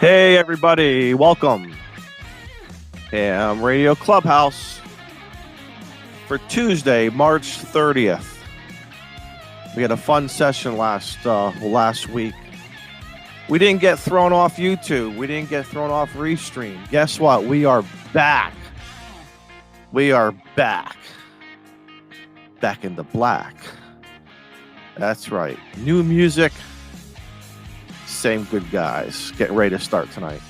Hey, everybody. Welcome. Ham Radio Clubhouse for Tuesday, March 30th. We had a fun session last week. We didn't get thrown off YouTube. We didn't get thrown off Restream. Guess what? We are back. We are back. Back in the black. That's right. New music. Same good guys. Getting ready to start tonight.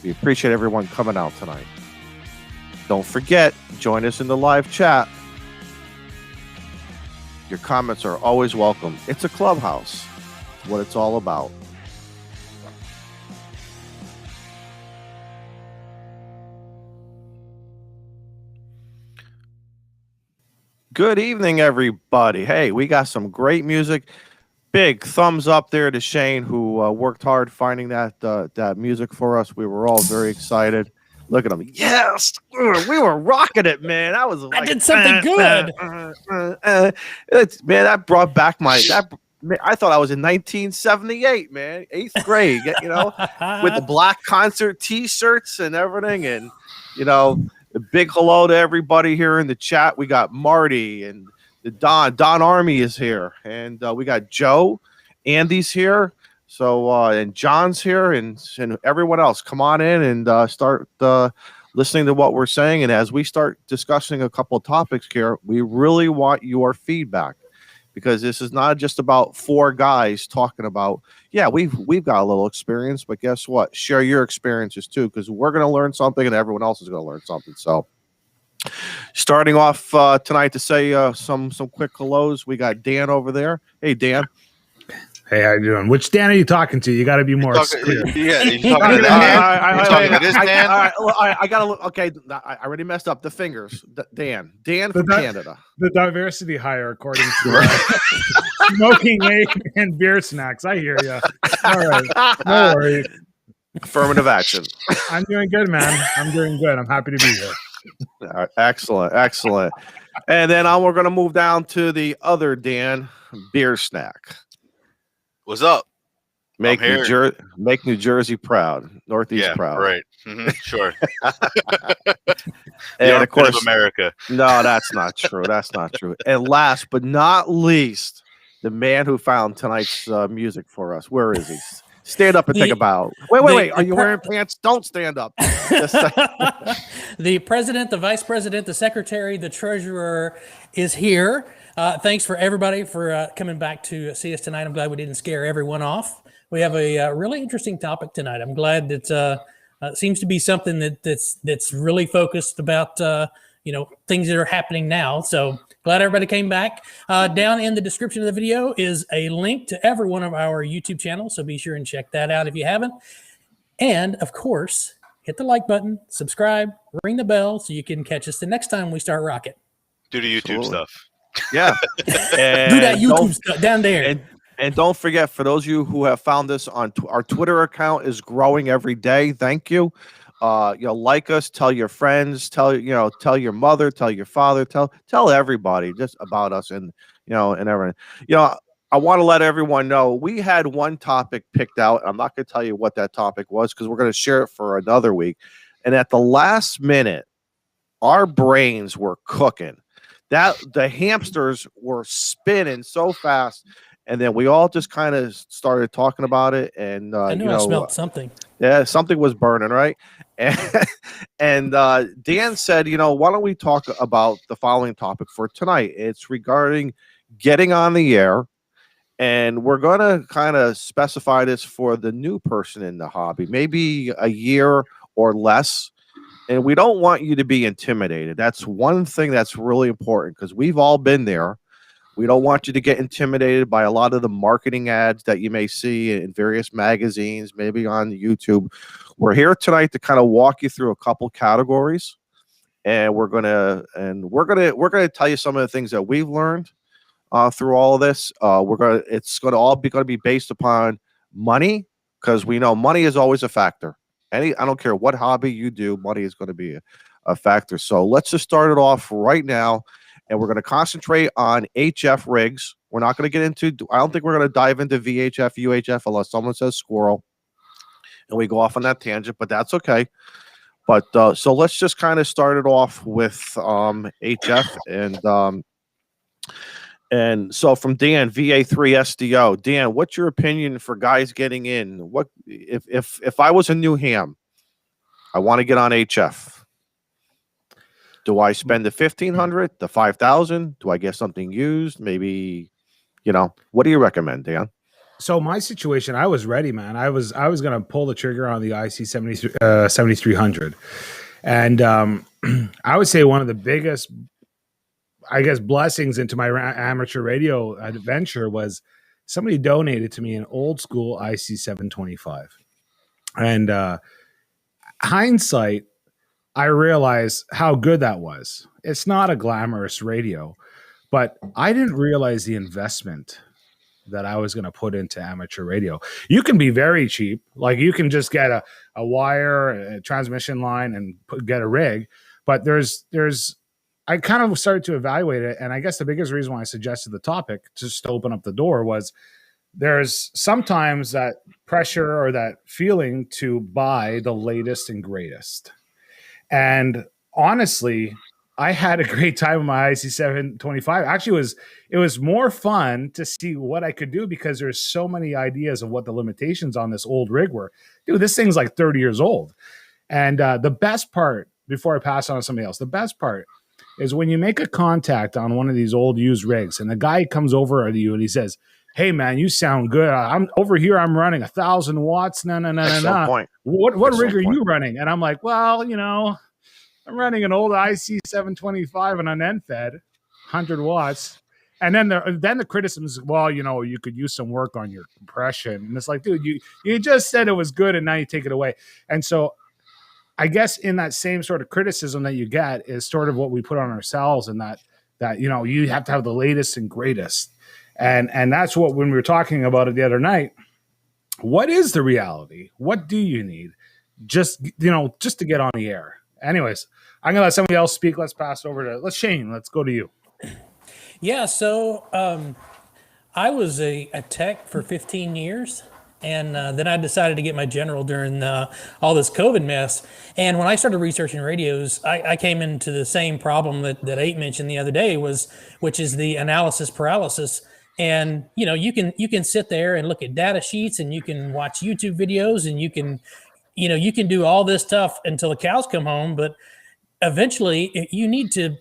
We appreciate everyone coming out tonight. Don't forget, join us in the live chat. Your comments are always welcome. It's a clubhouse. It's what it's all about. Good evening, everybody. Hey, we got some great music. Big thumbs up there to Shane, who worked hard finding that music for us. We were all very excited. Look at him. Yes, we were rocking it, man. I was. I did something good. Man, that brought back I thought I was in 1978, man, 8th grade. You know, with the black concert T-shirts and everything, and you know, a big hello to everybody here in the chat. We got Marty and the Don Army is here, and we got Joe, Andy's here. So, and John's here, and everyone else, come on in and start listening to what we're saying. And as we start discussing a couple of topics here, we really want your feedback, because this is not just about four guys talking about, yeah, we've got a little experience, but guess what? Share your experiences too, because we're going to learn something and everyone else is going to learn something. So, starting off tonight to say some quick hellos, we got Dan over there. Hey, Dan. Hey, how you doing? Which Dan are you talking to? You got to be more clear. Yeah, you're talking to this Dan? I got to look. Okay, I already messed up the fingers. Dan from Canada. The diversity hire, according to smoking aid and beer snacks. I hear you. All right, no worries. Affirmative action. I'm doing good, man. I'm doing good. I'm happy to be here. All right, excellent. And then we're going to move down to the other Dan, beer snack. What's up? Make New Jersey proud, Northeast proud. Right. Mm-hmm, sure. And of course, America. No, that's not true. That's not true. And last but not least, the man who found tonight's music for us. Where is he? Stand up and take a bow. Wait. Are you wearing pants? Don't stand up. The president, the vice president, the secretary, the treasurer is here. Thanks for everybody for coming back to see us tonight. I'm glad we didn't scare everyone off. We have a really interesting topic tonight. I'm glad that it seems to be something that's really focused about things that are happening now. So glad everybody came back. Down in the description of the video is a link to every one of our YouTube channels, so be sure and check that out if you haven't. And of course, hit the like button, subscribe, ring the bell so you can catch us the next time we start rocking. Do the YouTube stuff. Yeah. Do that YouTube stuff down there. And don't forget, for those of you who have found this on our Twitter account is growing every day. Thank you. Like us, tell your friends, tell your mother, tell your father, tell everybody just about us and everything. I want to let everyone know we had one topic picked out. I'm not going to tell you what that topic was because we're going to share it for another week. And at the last minute, our brains were cooking. The hamsters were spinning so fast, and then we all just kind of started talking about it. And I knew I smelled something. Yeah, something was burning, right? And Dan said, why don't we talk about the following topic for tonight? It's regarding getting on the air, and we're going to kind of specify this for the new person in the hobby, maybe a year or less. And we don't want you to be intimidated. That's one thing that's really important because we've all been there. We don't want you to get intimidated by a lot of the marketing ads that you may see in various magazines, maybe on YouTube. We're here tonight to kind of walk you through a couple categories, and we're gonna tell you some of the things that we've learned through all of this. It's gonna be based upon money, because we know money is always a factor. I don't care what hobby you do, money is going to be a factor. So let's just start it off right now, and we're going to concentrate on HF rigs. We're not going to get into, I don't think we're going to dive into VHF, UHF unless someone says squirrel. and we go off on that tangent, but that's okay. But so let's just kind of start it off with HF and so from Dan, VA3 SDO. Dan, what's your opinion for guys getting in? What if I was a new ham, I want to get on HF. Do I spend the 1,500, the 5,000? Do I get something used? Maybe, what do you recommend, Dan? So my situation, I was ready, man. I was going to pull the trigger on the IC 7300. And I would say one of the biggest, I guess, blessings into my amateur radio adventure was somebody donated to me an old school IC 725. And hindsight, I realized how good that was. It's not a glamorous radio, but I didn't realize the investment that I was going to put into amateur radio. You can be very cheap. Like you can just get a wire, a transmission line and get a rig. But I kind of started to evaluate it. And I guess the biggest reason why I suggested the topic just to open up the door was there's sometimes that pressure or that feeling to buy the latest and greatest. And honestly, I had a great time with my IC 725. Actually, it was more fun to see what I could do because there's so many ideas of what the limitations on this old rig were. Dude, this thing's like 30 years old. And the best part, before I pass on to somebody else, the best part is when you make a contact on one of these old used rigs and the guy comes over to you and he says, "Hey man, you sound good. I'm over here. I'm running 1,000 watts. No. What rig are you running?" And I'm like, "Well, I'm running an old IC 725 and an end-fed, 100 watts." And then the criticism is, "Well, you could use some work on your compression." And it's like, dude, you just said it was good and now you take it away. And so I guess in that same sort of criticism that you get is sort of what we put on ourselves, and that you have to have the latest and greatest. And that's what, when we were talking about it the other night, what is the reality? What do you need? Just to get on the air. Anyways, I'm going to let somebody else speak. Let's pass over to Shane. Let's go to you. Yeah. So I was a tech for 15 years. And then I decided to get my general during all this COVID mess. And when I started researching radios, I came into the same problem that Ate mentioned the other day, which is the analysis paralysis. And you can sit there and look at data sheets, and you can watch YouTube videos, and you can do all this stuff until the cows come home. But eventually, you need to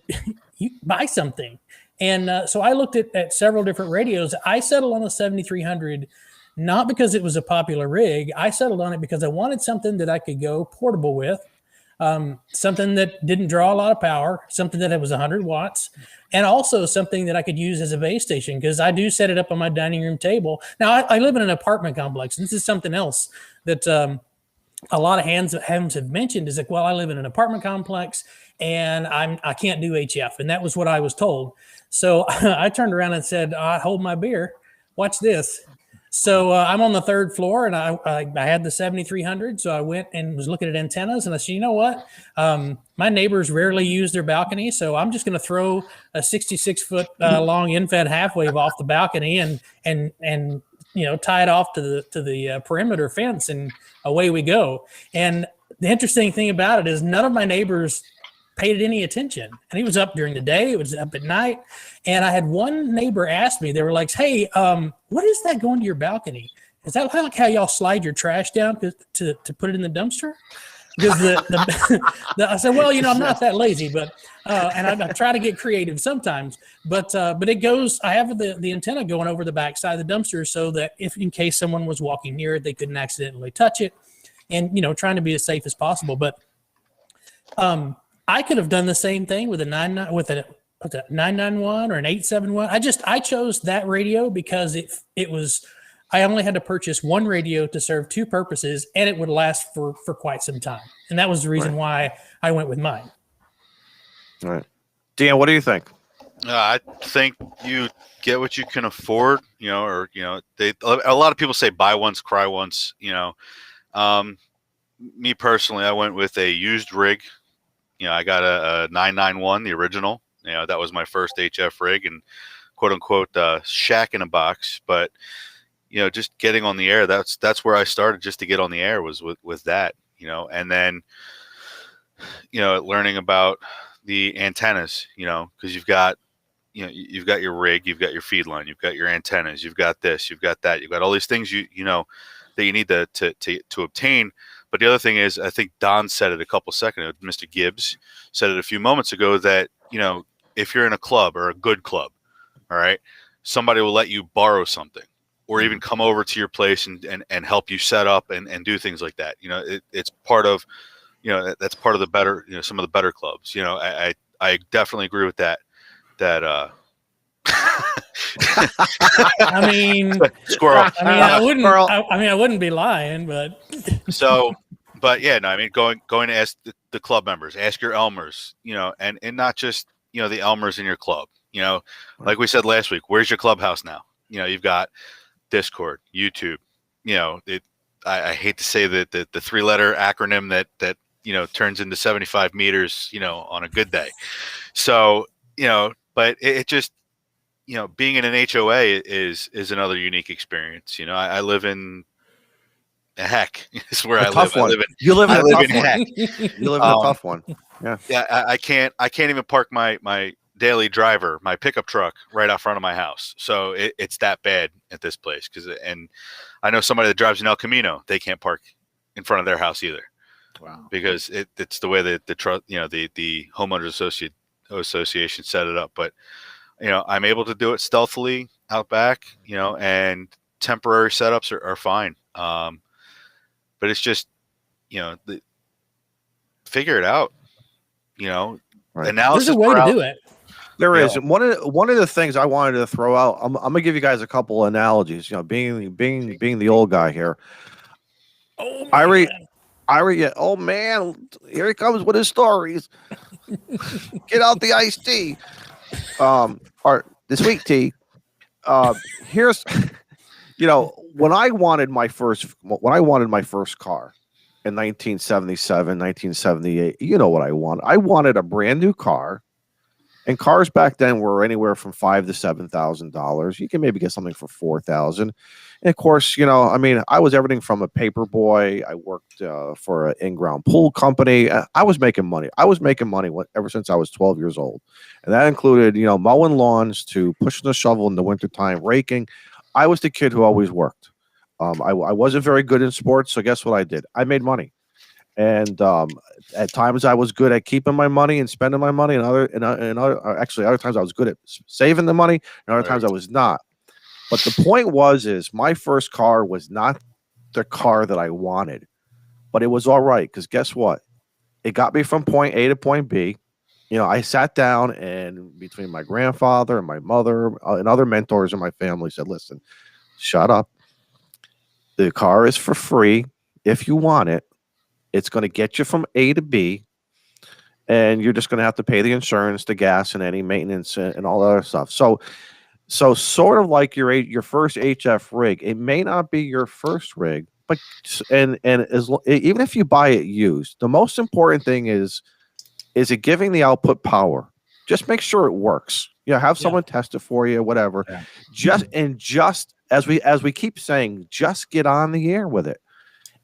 buy something. And so I looked at several different radios. I settled on the 7300. Not because it was a popular rig. I settled on it because I wanted something that I could go portable with, something that didn't draw a lot of power, something that was 100 watts, and also something that I could use as a base station, because I do set it up on my dining room table. Now, I live in an apartment complex, and this is something else that a lot of hams have mentioned, is like, well, I live in an apartment complex, and I can't do HF, and that was what I was told. So I turned around and said, "I hold my beer. Watch this." So I'm on the third floor, and I had the 7300. So I went and was looking at antennas, and I said, "You know what? My neighbors rarely use their balcony, so I'm just going to throw a 66-foot long end-fed half wave off the balcony and tie it off to the perimeter fence, and away we go." And the interesting thing about it is none of my neighbors paid any attention. And he was up during the day, it was up at night. And I had one neighbor ask me, they were like, "Hey, what is that going to your balcony? Is that like how y'all slide your trash down to put it in the dumpster?" Because I said, "Well, I'm not that lazy, but and I try to get creative sometimes, but it goes. I have the antenna going over the back side of the dumpster so that if in case someone was walking near it, they couldn't accidentally touch it, and trying to be as safe as possible." But I could have done the same thing with a 991 or an 871. I chose that radio because it was. I only had to purchase one radio to serve two purposes, and it would last for quite some time. And that was the reason why I went with mine. All right. Dan, what do you think? I think you get what you can afford, a lot of people say buy once, cry once, me personally, I went with a used rig. I got a 991, the original, that was my first HF rig and quote unquote shack in a box. But just getting on the air. That's where I started, just to get on the air, was with that, and then, learning about the antennas, because you've got your rig, you've got your feed line, you've got your antennas, you've got this, you've got that, you've got all these things that you need to obtain. But the other thing is, I think Don said it a couple seconds ago, Mr. Gibbs said it a few moments ago, that, if you're in a club, or a good club, all right, somebody will let you borrow something, or even come over to your place and help you set up and do things like that. It's part of, that's part of the better, some of the better clubs. I definitely agree with that. I mean, squirrel. I wouldn't be lying, but but yeah, no, I mean, going to ask the club members, ask your Elmers, and not just, the Elmers in your club, like we said last week, where's your clubhouse now? You've got Discord, YouTube, I hate to say that the 3-letter acronym that turns into 75 meters, on a good day. So, but it just, being in an HOA is another unique experience. I live in heck. It's where I live. You live in a tough one. Heck. You live in a tough one. Yeah. Yeah. I can't even park my daily driver, my pickup truck, right out front of my house. So it's that bad at this place. And I know somebody that drives in El Camino, they can't park in front of their house either. Wow. Because it's the way that the homeowners association set it up. But I'm able to do it stealthily out back, and temporary setups are fine. But it's just, figure it out, Right. Analysis. There's a way to do it. There is. One of the things I wanted to throw out. I'm gonna give you guys a couple analogies. Being the old guy here. Oh, Oh man, here he comes with his stories. Get out the iced tea. Or the sweet tea. Here's, when I wanted my first car in 1977, 1978, what I wanted? I wanted a brand new car, and cars back then were anywhere from $5,000 to $7,000. You can maybe get something for $4,000. And of course, I was everything from a paper boy. I worked for an in-ground pool company. I was making money. Ever since I was 12 years old. And that included, mowing lawns to pushing the shovel in the wintertime, raking. I was the kid who always worked. I wasn't very good in sports, so guess what I did? I made money. And at times I was good at keeping my money and spending my money, and other times I was good at saving the money, and other times I was not. But the point is my first car was not the car that I wanted, but it was all right, because guess what? It got me from point A to point B. I sat down, and between my grandfather and my mother and other mentors in my family said, listen, shut up. The car is for free if you want it. It's going to get you from A to B, and you're just going to have to pay the insurance, the gas, and any maintenance and all that other stuff. So sort of like your first HF rig, it may not be your first rig, but even if you buy it used, the most important thing is it giving the output power? Just make sure it works. Have someone test it for you, whatever. Yeah. Just as we keep saying, just get on the air with it.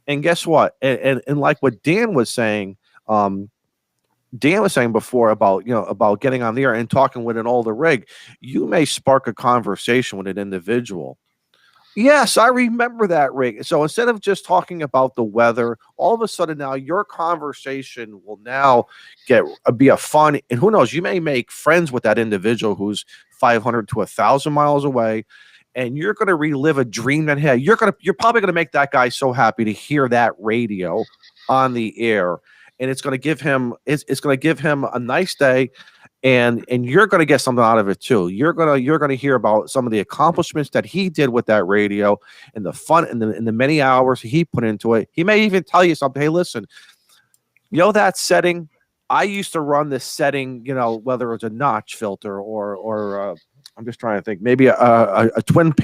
And guess what? And like what Dan was saying before about getting on the air and talking with an older rig, you may spark a conversation with an individual. Yes, I remember that rig. So instead of just talking about the weather, all of a sudden now your conversation will now be a fun, and who knows, you may make friends with that individual who's 500 to 1,000 miles away, and you're going to relive a dream that had. You're probably going to make that guy so happy to hear that radio on the air, and it's going to give him a nice day. And you're going to get something out of it too. You're going to hear about some of the accomplishments that he did with that radio, and the fun and the many hours he put into it. He may even tell you something. Hey, listen, that setting, I used to run this setting, whether it was a notch filter or I'm just trying to think, maybe a twin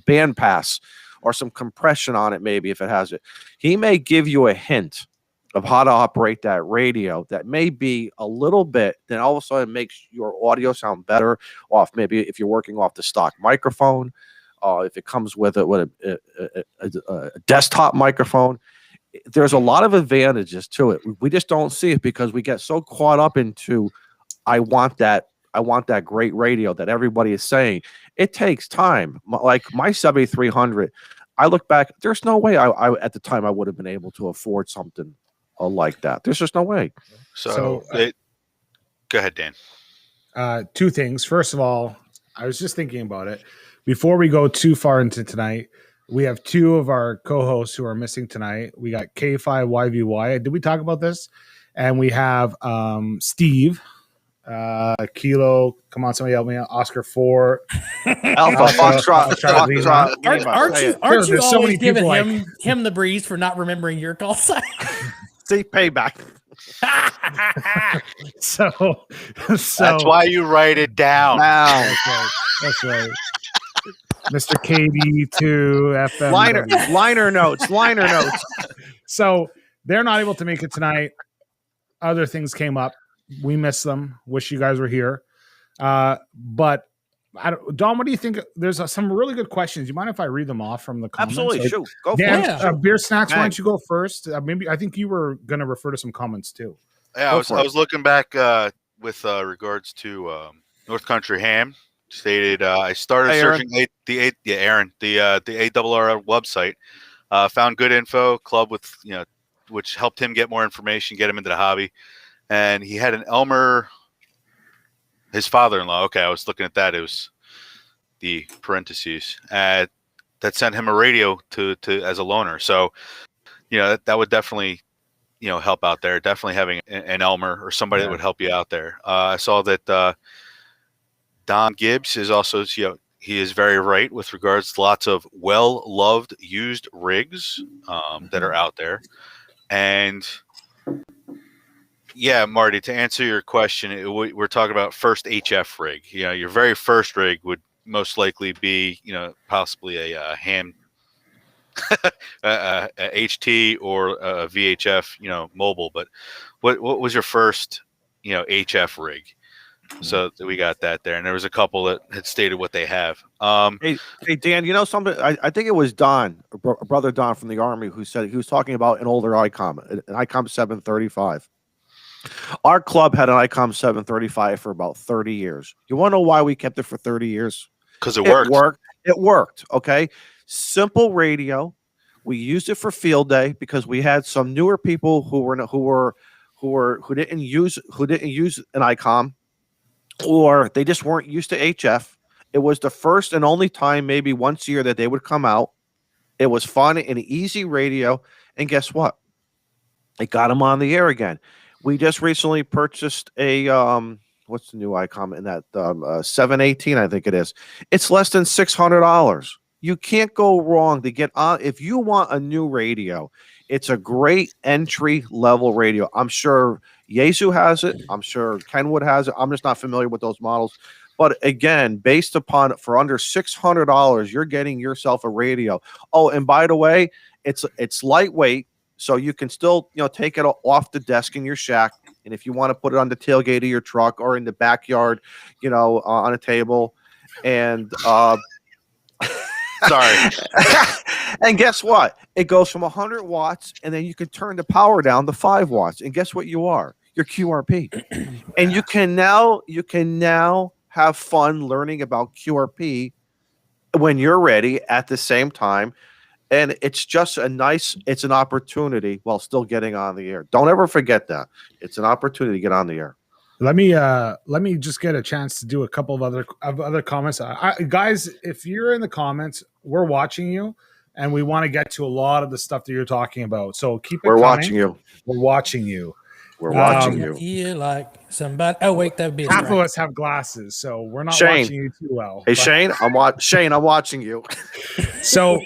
band pass or some compression on it, maybe if it has it. He may give you a hint of how to operate that radio that may be a little bit, then all of a sudden makes your audio sound better off. Maybe if you're working off the stock microphone, if it comes with a desktop microphone, there's a lot of advantages to it. We just don't see it because we get so caught up into, I want that great radio that everybody is saying. It takes time. Like my 7300, I look back, there's no way I at the time I would have been able to afford something like that. There's just no way. Go ahead, Dan. Two things. First of all, I was just thinking about it. Before we go too far into tonight, we have two of our co-hosts who are missing tonight. We got K5YVY. Did we talk about this? And we have Steve, Kilo. Come on, somebody help me out. Oscar 4. Alpha, Foxtrot. Aren't you so always many people giving him the breeze for not remembering your call sign? See, payback. So that's why you write it down. That's right. Mr. KD2 FM. Liner notes. So they're not able to make it tonight. Other things came up. We miss them. Wish you guys were here. But Don, what do you think? There's some really good questions. You mind if I read them off from the comments? Absolutely. Shoot. Go for it. Beer Snacks, why don't you go first? I think you were going to refer to some comments too. Yeah, I was looking back with regards to North Country Ham. Stated I started searching the ARR website. Found good info, club with which helped him get more information, get him into the hobby. And he had an Elmer, his father-in-law. Okay, I was looking at that. It was the parentheses that sent him a radio to as a loaner. So, that would definitely, help out there. Definitely having an Elmer or somebody that would help you out there. I saw that Don Gibbs is also, he is very right with regards to lots of well-loved used rigs that are out there. And yeah, Marty, to answer your question, we're talking about first HF rig. Your very first rig would most likely be, possibly a Ham, a HT or a VHF, mobile. But what was your first, HF rig? So we got that there, and there was a couple that had stated what they have. Hey, Dan, something? I think it was Don, brother Don from the Army, who said he was talking about an older ICOM, an ICOM 735. Our club had an ICOM 735 for about 30 years. You want to know why we kept it for 30 years? Because it worked. It worked. Okay, simple radio. We used it for field day because we had some newer people who didn't use an ICOM, or they just weren't used to HF. It was the first and only time, maybe once a year, that they would come out. It was fun and easy radio. And guess what? It got them on the air again. We just recently purchased a, what's the new ICOM in that? 718, I think it is. It's less than $600. You can't go wrong to get on. If you want a new radio, it's a great entry level radio. I'm sure Yaesu has it. I'm sure Kenwood has it. I'm just not familiar with those models. But again, based upon for under $600, you're getting yourself a radio. Oh, and by the way, it's lightweight, so you can still take it off the desk in your shack. And if you want to put it on the tailgate of your truck or in the backyard, on a table, and sorry. And guess what? It goes from 100 watts, and then you can turn the power down to 5 watts. And guess what you are? You're QRP. And you can now have fun learning about QRP when you're ready at the same time. And it's just it's an opportunity while still getting on the air. Don't ever forget that. It's an opportunity to get on the air. Let me just get a chance to do a couple of other comments. Guys, if you're in the comments, we're watching you, and we want to get to a lot of the stuff that you're talking about. So keep it coming. Watching you. We're watching you. We're watching you. You like somebody? Oh wait, that'd be half of us have glasses, so we're not watching you too well. Hey, Shane, I'm watching you. So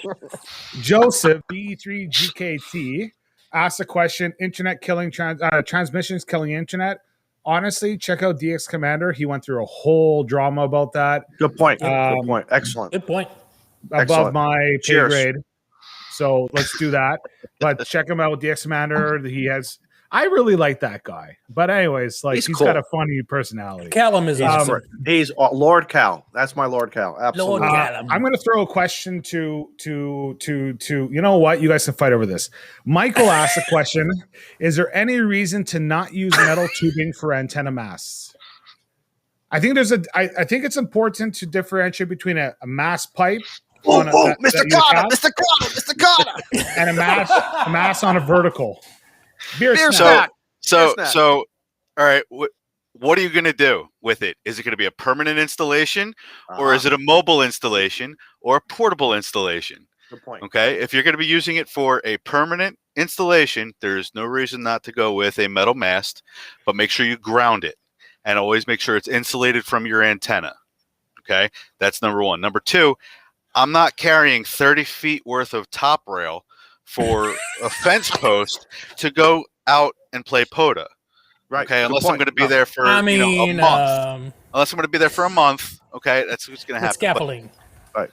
Joseph B3GKT asked a question: Internet killing transmissions killing internet. Honestly, check out DX Commander. He went through a whole drama about that. Good point. Good point. Excellent. Good point. Above my pay grade. So let's do that. But check him out, DX Commander. He has. I really like that guy. But anyways, like he's cool. got a funny personality. Callum is awesome. He's Lord Cal. That's my Lord Cal. Absolutely. Lord Callum. I'm going to throw a question to you know what? You guys can fight over this. Michael asked a question: is there any reason to not use metal tubing for antenna masts? I think I think it's important to differentiate between a mast pipe. Mr. Carter, and a mass on a vertical. Beer snack. So, all right. What are you going to do with it? Is it going to be a permanent installation, or is it a mobile installation, or a portable installation? Good point. Okay. If you're going to be using it for a permanent installation, there's no reason not to go with a metal mast, but make sure you ground it, and always make sure it's insulated from your antenna. Okay. That's number one. Number two, I'm not carrying 30 feet worth of top rail for a fence post to go out and play POTA. Right. Okay. Unless I'm going to be there for a month. Unless I'm going to be there for a month. Okay. That's what's going to happen. Scaffolding. But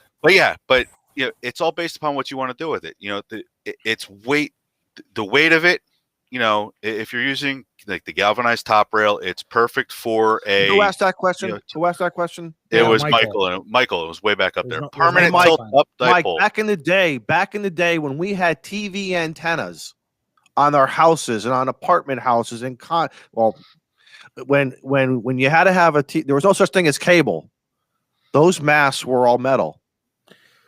it's all based upon what you want to do with it. It's weight, the weight of it. If you're using like the galvanized top rail, it's perfect for a. Who asked that question? Who asked that question? It was Michael. Michael, it was way back up there. Permanent Mike, tilt up Mike, dipole. back in the day when we had TV antennas on our houses and on apartment houses and when you had to have there was no such thing as cable. Those masts were all metal.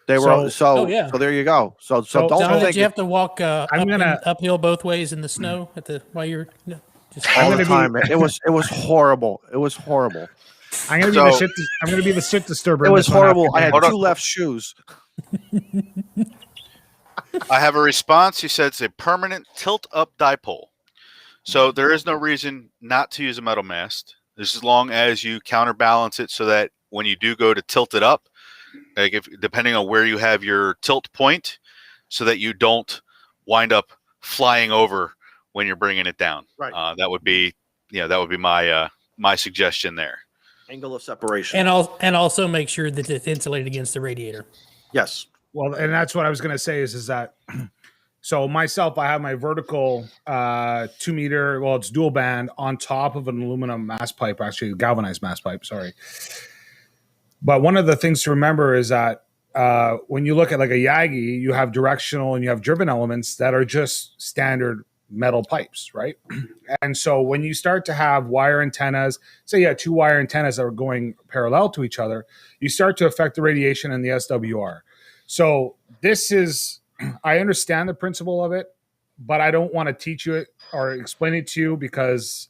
They were so there you go. So don't John, think did you have to walk uphill both ways in the snow while you're all the time. It was horrible. It was horrible. I'm gonna be the shit disturber. It was horrible. I had two left shoes. I have a response. He said it's a permanent tilt up dipole. So there is no reason not to use a metal mast, as long as you counterbalance it so that when you do go to tilt it up, like depending on where you have your tilt point, so that you don't wind up flying over when you're bringing it down. Right. That would be my suggestion there. Angle of separation. And also make sure that it's insulated against the radiator. Yes. Well, and that's what I was going to say is that, so myself, I have my vertical 2 meter, well, it's dual band on top of an aluminum mast pipe, actually galvanized mast pipe, sorry. But one of the things to remember is that when you look at like a Yagi, you have directional and you have driven elements that are just standard metal pipes, right? And so when you start to have wire antennas, say you have 2 wire antennas that are going parallel to each other, you start to affect the radiation and the SWR. So this is, I understand the principle of it, but I don't want to teach you it or explain it to you because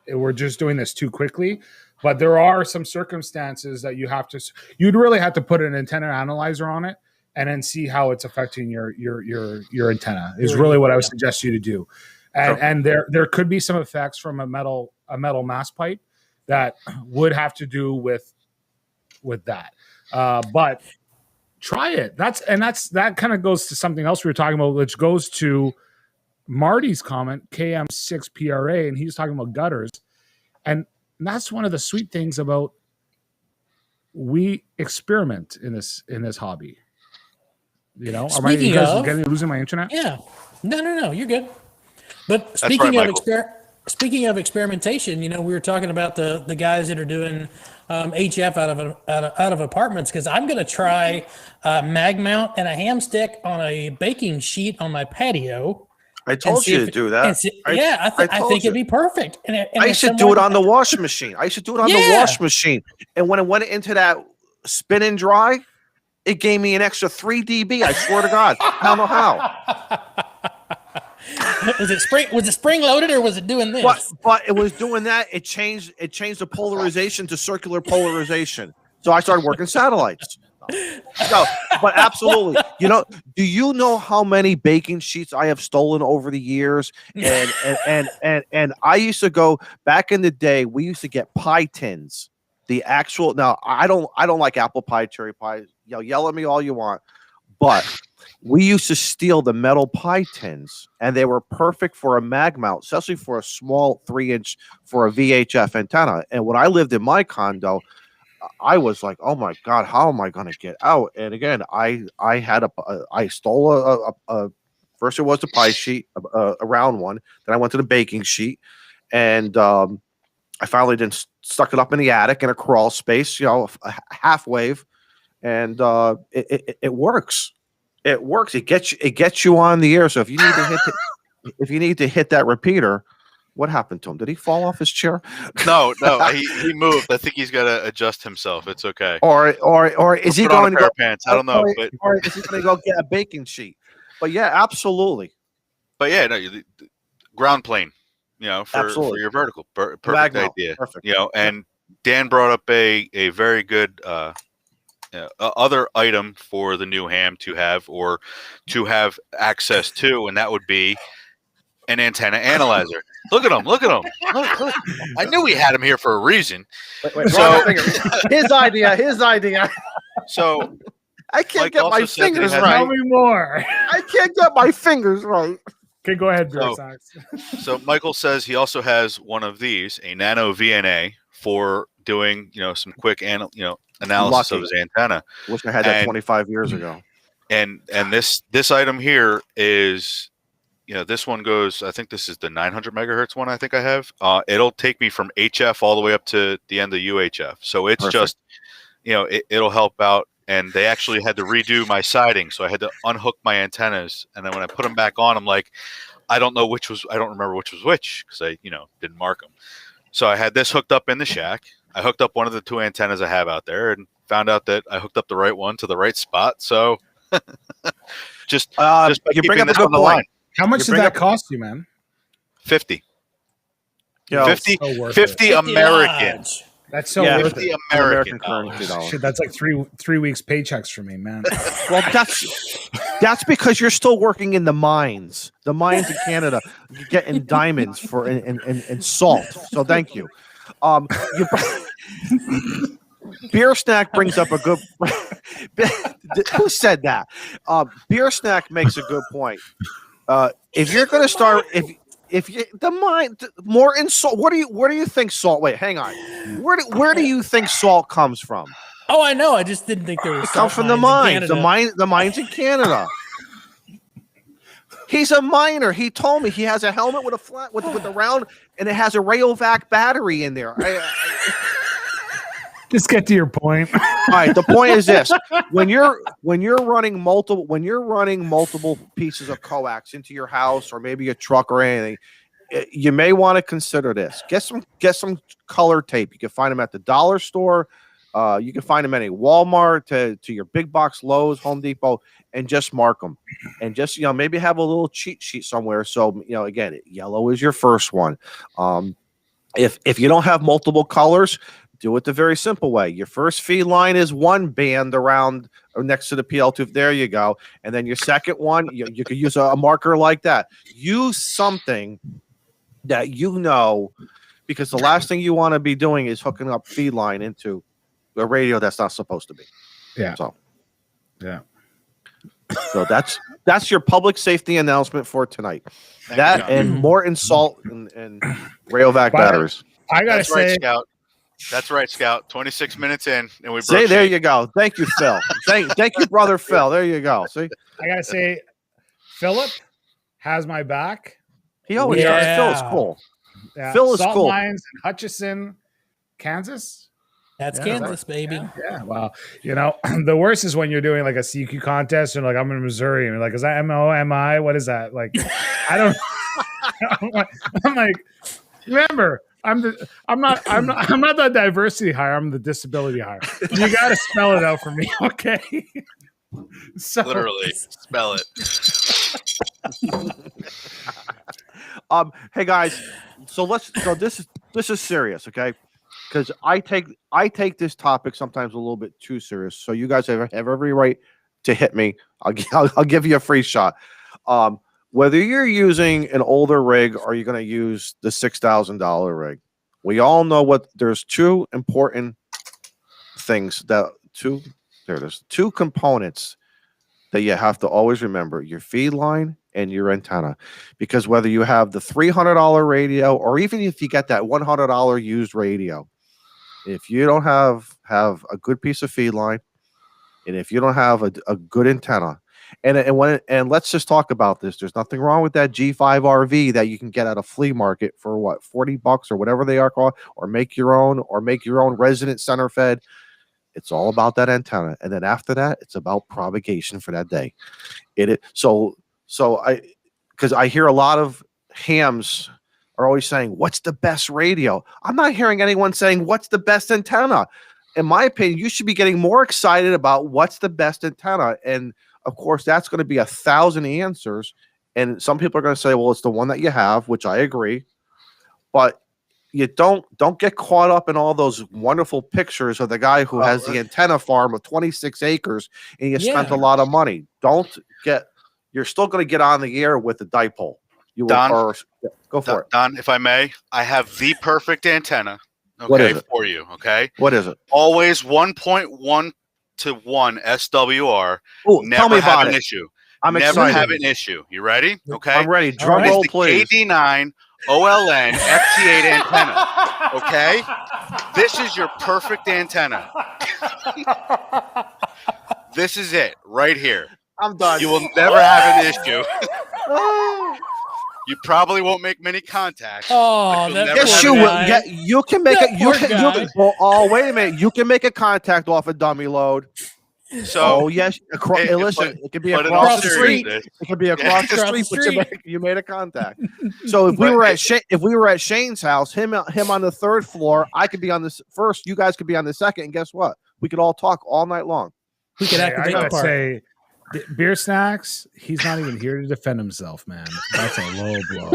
we're just doing this too quickly. But there are some circumstances that you'd really have to put an antenna analyzer on it and then see how it's affecting your antenna is really what I would suggest you to do. And there could be some effects from a metal mast pipe that would have to do with that. But try it. That kind of goes to something else we were talking about, which goes to Marty's comment, KM6PRA, and he's talking about gutters. And that's one of the sweet things about we experiment in this hobby. Am I losing my internet? Yeah. No, you're good. But speaking of experimentation, we were talking about the guys that are doing HF out of apartments, because I'm going to try mag mount and a ham stick on a baking sheet on my patio. I told you to do that. I think it'd be perfect. And I used to do it on the washing machine. The washing machine. And when it went into that spin and dry, it gave me an extra 3 dB. I swear to God. I don't know how. Was it spring loaded or was it doing this? But it was doing that. It changed the polarization to circular polarization. So I started working satellites. No, but absolutely. Do you know how many baking sheets I have stolen over the years? And I used to go back in the day. We used to get pie tins. The actual. Now I don't like apple pie, cherry pie. Yell at me all you want, but we used to steal the metal pie tins, and they were perfect for a mag mount, especially for a small 3-inch for a VHF antenna. And when I lived in my condo, I was like, oh my God, how am I going to get out? And again, I stole a First, it was the pie sheet, a round one. Then I went to the baking sheet, and I finally then stuck it up in the attic in a crawl space, a half wave, and it works. It works. It gets you on the air. So if you need to hit that repeater, what happened to him? Did he fall off his chair? No, he moved. I think he's got to adjust himself. It's okay. Or is he going to go pants? I don't know. Or is he going to go get a baking sheet? But yeah, absolutely. But yeah, no, ground plane. For your vertical, perfect Magno, idea. Perfect. And Dan brought up a very good other item for the new ham to have access to, and that would be an antenna analyzer. Look at him! Look. I knew we had him here for a reason. Wait, so his idea. So I can't Mike get my fingers right. Tell me more. I can't get my fingers right. Okay, go ahead, Bill. So Michael says he also has one of these, a nano VNA, for doing some quick analysis of his antenna. Wish I had that 25 years ago. And this item here is, this one goes. I think this is the 900 megahertz one. I think I have. It'll take me from HF all the way up to the end of UHF. So it's Perfect. just, it'll help out. And they actually had to redo my siding, so I had to unhook my antennas. And then when I put them back on, I'm like, I don't remember which was which because I, didn't mark them. So I had this hooked up in the shack. I hooked up one of the two antennas I have out there and found out that I hooked up the right one to the right spot. So just you bring up a good point. How much did that cost you, man? 50. 50 American. That's so worth 50 it. American currency dollars. Shit, that's like three weeks paychecks for me, man. Well, that's because you're still working in the mines. The mines in Canada, you're getting diamonds for and salt. So thank you. Beer Snack brings up a good. Who said that? Beer Snack makes a good point. If you're going to start, if you the mind more in salt, where do you think salt? Wait, hang on. Where do you think salt comes from? Oh, I know. I just didn't think there was. It comes from the mines. The mines in Canada. He's a miner. He told me he has a helmet with a flat with a round, and it has a Rayovac battery in there. Just get to your point. All right. The point is this: when you're running multiple pieces of coax into your house or maybe a truck or anything, you may want to consider this. Get some color tape. You can find them at the dollar store. You can find them at a Walmart to your big box Lowe's, Home Depot, and just mark them. And just maybe have a little cheat sheet somewhere. So again, yellow is your first one. If you don't have multiple colors, do it the very simple way. Your first feed line is one band around or next to the PL2. There you go. And then your second one, you could use a marker like that. Use something that because the last thing you want to be doing is hooking up feed line into a radio that's not supposed to be. Yeah. So, yeah. So that's your public safety announcement for tonight. Thank you, and Morton salt and Rayovac batteries. I gotta That's say, right, Scout. That's right, Scout. 26 minutes in, and we broke. See, there you go. Thank you, Phil. Thank you, brother Phil. There you go. See, I gotta say, Philip has my back. he always does. Phil is cool. Yeah. Phil is Salt cool. Mines in Hutchison, Kansas. That's Yeah, Kansas, baby. Yeah, well, the worst is when you're doing like a CQ contest and like I'm in Missouri and you're like, is that MOMI? What is that? Like, I don't. I'm like, remember, I'm not the diversity hire. I'm the disability hire. You got to spell it out for me, okay? So, Literally, spell it. Hey guys, so this is serious, okay? Because I take this topic sometimes a little bit too serious. So you guys have every right to hit me. I'll give you a free shot. Whether you're using an older rig or you're going to use the $6,000 rig, we all know there's two important things two components that you have to always remember: your feed line and your antenna. Because whether you have the $300 radio or even if you get that $100 used radio, if you don't have a good piece of feed line and if you don't have a good antenna, And let's just talk about this. There's nothing wrong with that G5 RV that you can get at a flea market for what, $40 or whatever they are called, or make your own resident center fed. It's all about that antenna, and then after that, it's about propagation for that day. Because I hear a lot of hams are always saying, "What's the best radio?" I'm not hearing anyone saying, "What's the best antenna?" In my opinion, you should be getting more excited about what's the best antenna, and of course, that's going to be 1,000 answers. And some people are going to say, "Well, it's the one that you have," which I agree, but you don't get caught up in all those wonderful pictures of the guy who has the antenna farm of 26 acres and you spent a lot of money. You're still going to get on the air with the dipole. You will Don, go for it. Don, if I may, I have the perfect antenna. Okay, what is it? For you. Okay. What is it? Always 1.1 to 1 SWR. Ooh, never tell me have about an it. issue. I'm never excited. have an issue. You ready? Okay. I'm ready. Drum roll, please. KD9 OLN FT8 antenna. Okay. This is your perfect antenna. This is it right here. I'm done. You will never have an issue. You probably won't make many contacts. Oh, yes, you will. Yeah, you can make it. You can. Oh, wait a minute. You can make a contact off a dummy load. So, yes. Listen, it could be across the street. It could be across the street, but you made a contact. So if we were at Shane's house, him on the third floor, I could be on this first. You guys could be on the second, and guess what? We could all talk all night long. We could activate the part. Say, Beer Snacks, he's not even here to defend himself, man. That's a low blow.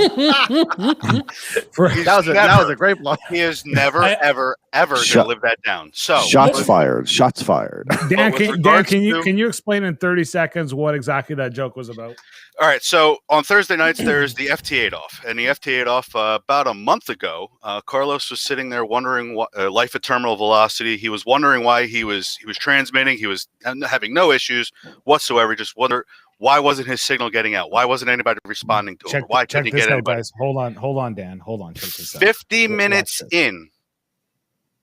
That was a great blow. He is never, ever going to live that down. So shots fired. Shots fired. Dan, can you explain in 30 seconds what exactly that joke was about? All right. So on Thursday nights, there's the FT8 off, and the FT8 off about a month ago. Carlos was sitting there wondering what life at terminal velocity. He was wondering why he was transmitting. He was having no issues whatsoever. Just wonder why wasn't his signal getting out? Why wasn't anybody responding to him? Why couldn't he get anybody? Guys. Hold on, Dan. Hold on. Check this out. 50 minutes in.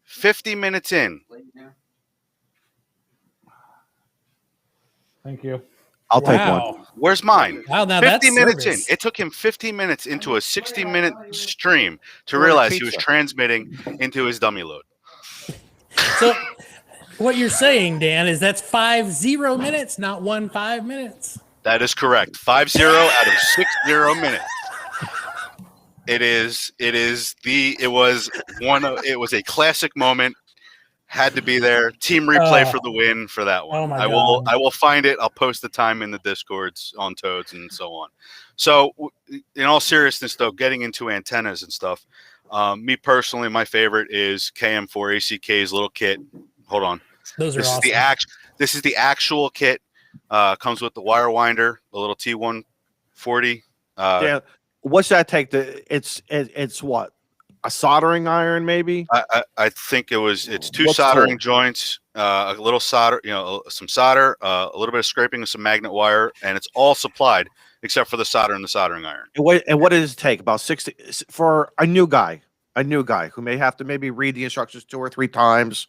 50 minutes in. Thank you. I'll take one. Where's mine? Wow, now 50 that's minutes service. in. It took him 15 minutes into a 60-minute stream to realize he was transmitting into his dummy load. So what you're saying, Dan, is that's 50 minutes, not 15 minutes. That is correct. 50 out of 60 minutes. It was a classic moment. Had to be there. Team replay for the win for that one. Oh my God. God. I will find it. I'll post the time in the Discords on Toads and so on. So in all seriousness though, getting into antennas and stuff, me personally, my favorite is KM4ACK's little kit. Hold on. Those are awesome. This is the actual kit. Comes with the wire winder, the little T140. Yeah. What's that take? It's what? A soldering iron, maybe? I think it's two soldering joints, a little solder, some solder, a little bit of scraping of some magnet wire, and it's all supplied except for the solder and the soldering iron. And what does it take? About 60 for a new guy who may have to maybe read the instructions 2 or 3 times.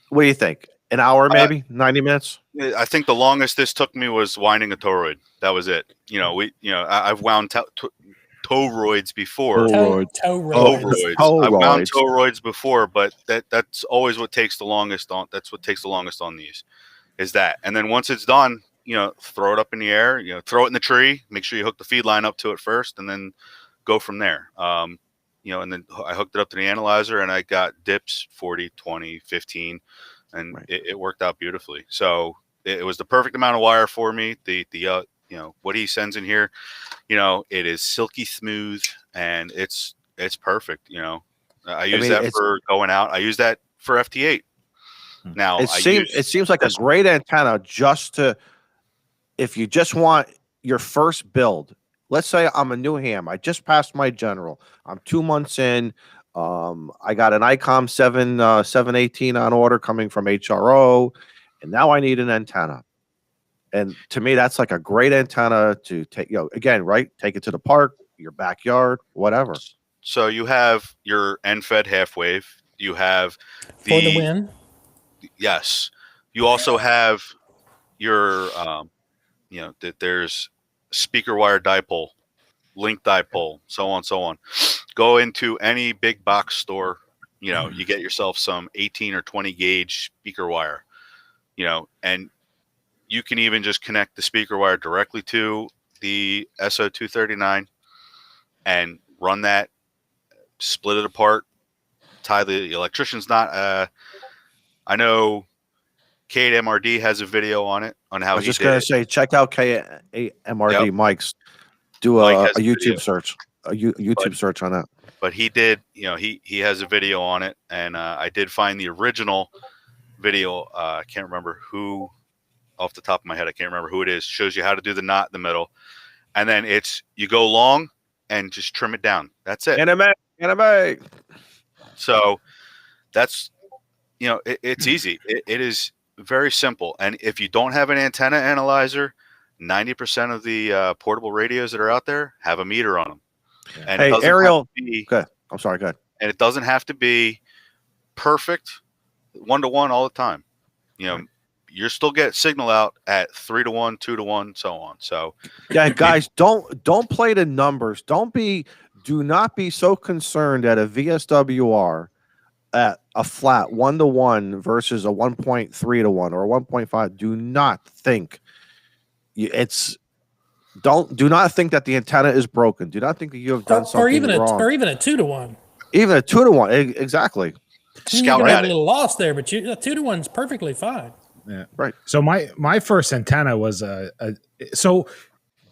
What do you think? An hour, maybe 90 minutes? I think the longest this took me was winding a toroid. That was it. I've wound toroids before. Toroids. I've wound toroids before, but that's always what takes the longest on. That's what takes the longest on these, is that. And then once it's done, throw it up in the air. Throw it in the tree. Make sure you hook the feed line up to it first, and then go from there. And then I hooked it up to the analyzer, and I got dips 40, 20, 15, and it worked out beautifully. So it was the perfect amount of wire for me. What he sends in here, it is silky smooth and it's perfect. I use that for going out. I use that for FT8. Now it seems like a great antenna if you just want your first build. Let's say I'm a new ham. I just passed my general. I'm 2 months in. I got an ICOM 718 on order coming from HRO, and now I need an antenna. And to me, that's like a great antenna to take, again, right? Take it to the park, your backyard, whatever. So you have your end-fed half wave. You have for the win. Yes. You also have your, that there's speaker wire dipole, link dipole, so on. Go into any big box store, you get yourself some 18 or 20 gauge speaker wire, and you can even just connect the speaker wire directly to the SO239 and run that, split it apart, tie the electrician's knot. I know K8MRD has a video on it, on how I was just going to say, check out K8MRD Mike's. Do a YouTube search, search on that. But he did, he has a video on it, and I did find the original video. I can't remember who, off the top of my head, I can't remember who it is. Shows you how to do the knot in the middle, and then you go long and just trim it down. That's it. Anime. So that's, it's easy. It is very simple. And if you don't have an antenna analyzer, 90% of the portable radios that are out there have a meter on them. And hey, Ariel. Good. I'm sorry. Good. And it doesn't have to be perfect 1-to-1 all the time. You still get signal out at 3-to-1, 2-to-1, so on. So yeah, guys, don't play the numbers. Do not be so concerned at a VSWR at a flat 1-to-1 versus a 1.3-to-1 or a 1.5. Do not think do not think that the antenna is broken. Do not think that you have done something wrong. Or even a 2-to-1. Even a 2-to-1, exactly. Scout a little lost there, but a 2-to-1 is perfectly fine. Yeah, right. So my first antenna was so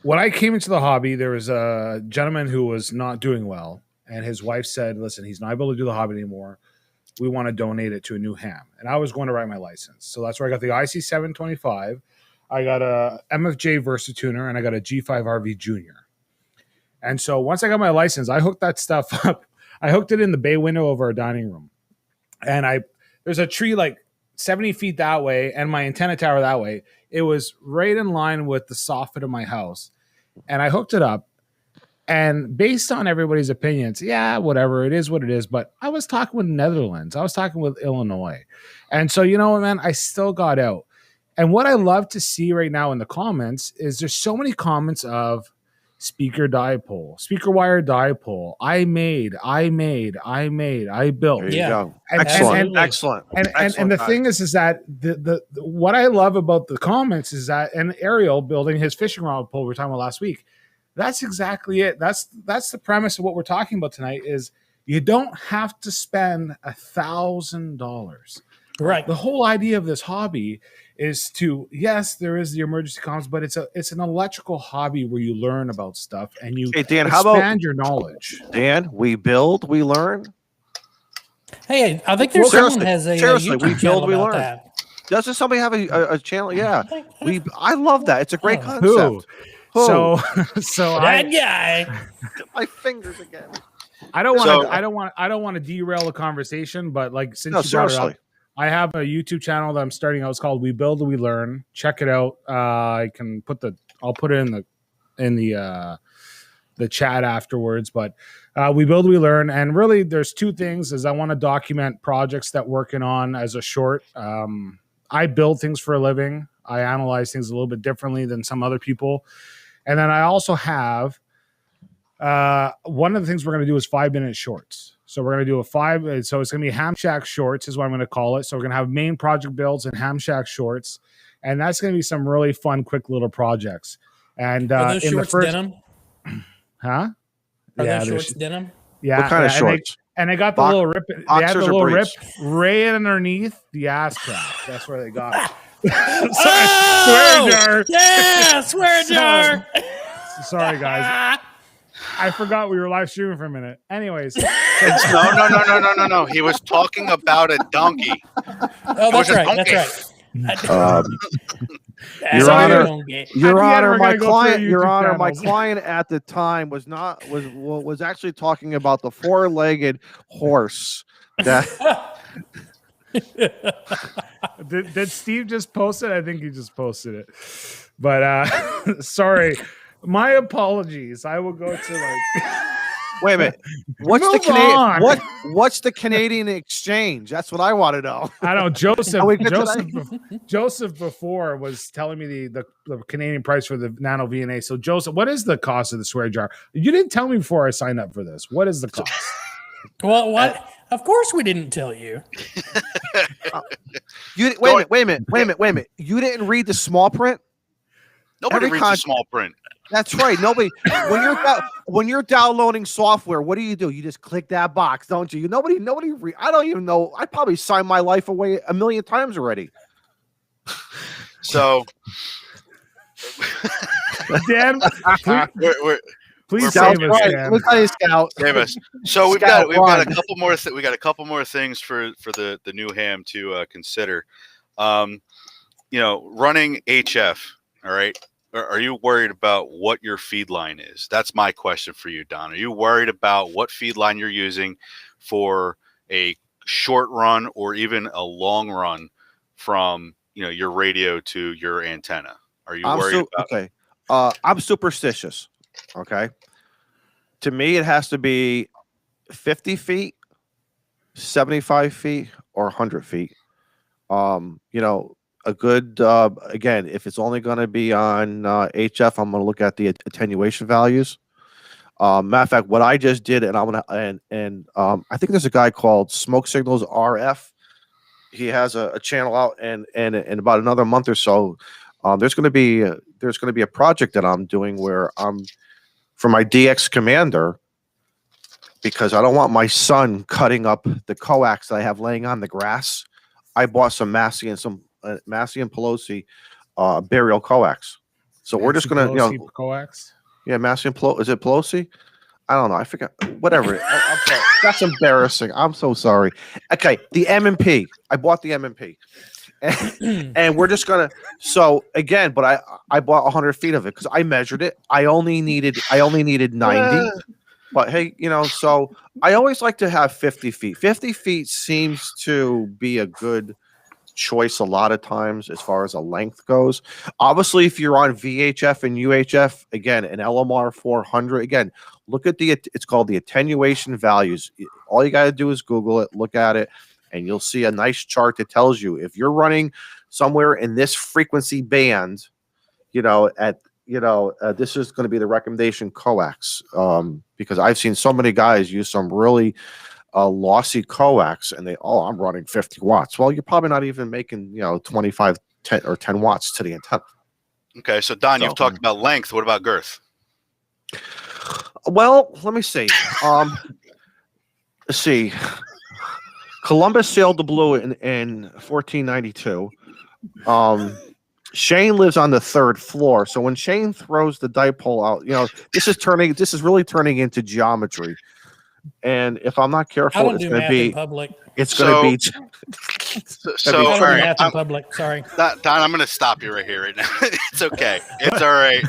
when I came into the hobby, there was a gentleman who was not doing well, and his wife said, "Listen, he's not able to do the hobby anymore. We want to donate it to a new ham." And I was going to write my license, so that's where I got the IC725. I got a MFJ Versatuner, and I got a G5RV Junior. And so once I got my license, I hooked that stuff up. I hooked it in the bay window of our dining room, and there's a tree like 70 feet that way and my antenna tower that way. It was right in line with the soffit of my house. And I hooked it up. And based on everybody's opinions, yeah, whatever, it is what it is. But I was talking with Netherlands. I was talking with Illinois. And so, man, I still got out. And what I love to see right now in the comments is there's so many comments of speaker dipole, speaker wire dipole. I built. There you go. Excellent. Excellent. And the thing is that the what I love about the comments is that, and Ariel building his fishing rod pole we were talking about last week, that's exactly it. That's the premise of what we're talking about tonight is you don't have to spend $1,000. Right. The whole idea of this hobby is to, yes, there is the emergency comms, but it's an electrical hobby where you learn about stuff and you Dan, expand your knowledge. Dan, we build, we learn. Hey, I think there's someone has a YouTube we build, we learn. That. Doesn't somebody have a channel? Yeah, I love that. It's a great concept. Who? So that guy. My fingers again. I don't want to derail the conversation, but like since you brought it up, I have a YouTube channel that I'm starting out. It's called We Build, We Learn. Check it out. I'll put it in the chat afterwards. But We Build, We Learn, and really, there's two things: is I want to document projects that working on as a short. I build things for a living. I analyze things a little bit differently than some other people, and then I also have one of the things we're going to do is 5-minute shorts. So we're going to do so it's going to be Ham Shack Shorts is what I'm going to call it. So we're going to have main project builds and Ham Shack Shorts. And that's going to be some really fun, quick little projects. And are those in shorts the first, denim? Huh? Are those shorts denim? Yeah. What kind of shorts? And they got the little rip. They had the little rip right underneath the ass crack. That's where they got it. Swear jar. Yeah, swear jar. Sorry, guys. I forgot we were live streaming for a minute. Anyways. No. He was talking about a donkey. Oh, that's right. That's right. Your Honor, my client at the time was actually talking about the 4-legged horse. That did Steve just post it? I think he just posted it. But sorry. My apologies. I will go to Wait a minute. What's the Move Canadian? on. What's the Canadian exchange? That's what I want to know. I don't know. Are we good Joseph before was telling me the Canadian price for the Nano VNA. So Joseph, what is the cost of the swear jar? You didn't tell me before I signed up for this. What is the cost? Well, what? Of course we didn't tell you. Wait a minute. You didn't read the small print? Nobody reads the small print. That's right. Nobody. When you're downloading software, what do? You just click that box, don't you? Nobody. I don't even know. I probably signed my life away a million times already. So, Dan, please Scout, save us, right. Dan. Let me tell you, Scout. save us. So we've Scout, got a couple more. We got a couple more things for the new ham to consider. Running HF. All right. Are you worried about what your feed line is? That's my question for you, Don. Are you worried about what feed line you're using for a short run or even a long run from your radio to your antenna? Are you worried about? Okay. I'm superstitious. Okay. To me, it has to be 50 feet, 75 feet, or 100 feet. A good again, if it's only going to be on HF, I'm going to look at the attenuation values. Matter of fact, what I just did, and I'm gonna I think there's a guy called Smoke Signals RF. He has a channel out, and in about another month or so, there's going to be a project that I'm doing where for my DX Commander, because I don't want my son cutting up the coax that I have laying on the grass. I bought some Massey and Pelosi burial coax. So we're just gonna, coax. Yeah, Massey and Pelosi. Is it Pelosi? I don't know. I forgot. Whatever. I'm sorry. That's embarrassing. I'm so sorry. Okay, the M&P. I bought the M&P, and we're just gonna. So again, but I bought 100 feet of it because I measured it. I only needed 90. But hey, so I always like to have 50 feet. 50 feet seems to be a good choice a lot of times as far as a length goes. Obviously, if you're on VHF and UHF, again, an LMR 400, again, look at it's called the attenuation values. All you got to do is Google it, look at it, and you'll see a nice chart that tells you if you're running somewhere in this frequency band, this is going to be the recommendation coax, because I've seen so many guys use some really lossy coax, and I'm running 50 watts. Well, you're probably not even making 25, 10 or 10 watts to the antenna. Okay, so Don, you've talked about length. What about girth? Well, let me see. Let's see. Columbus sailed the blue in 1492. Shane lives on the 3rd floor, so when Shane throws the dipole out, this is really turning into geometry. And if I'm not careful, it's going to be in public. It's going to be. So all right, math in public. Sorry, Don. I'm going to stop you right here, right now. It's okay. It's all right.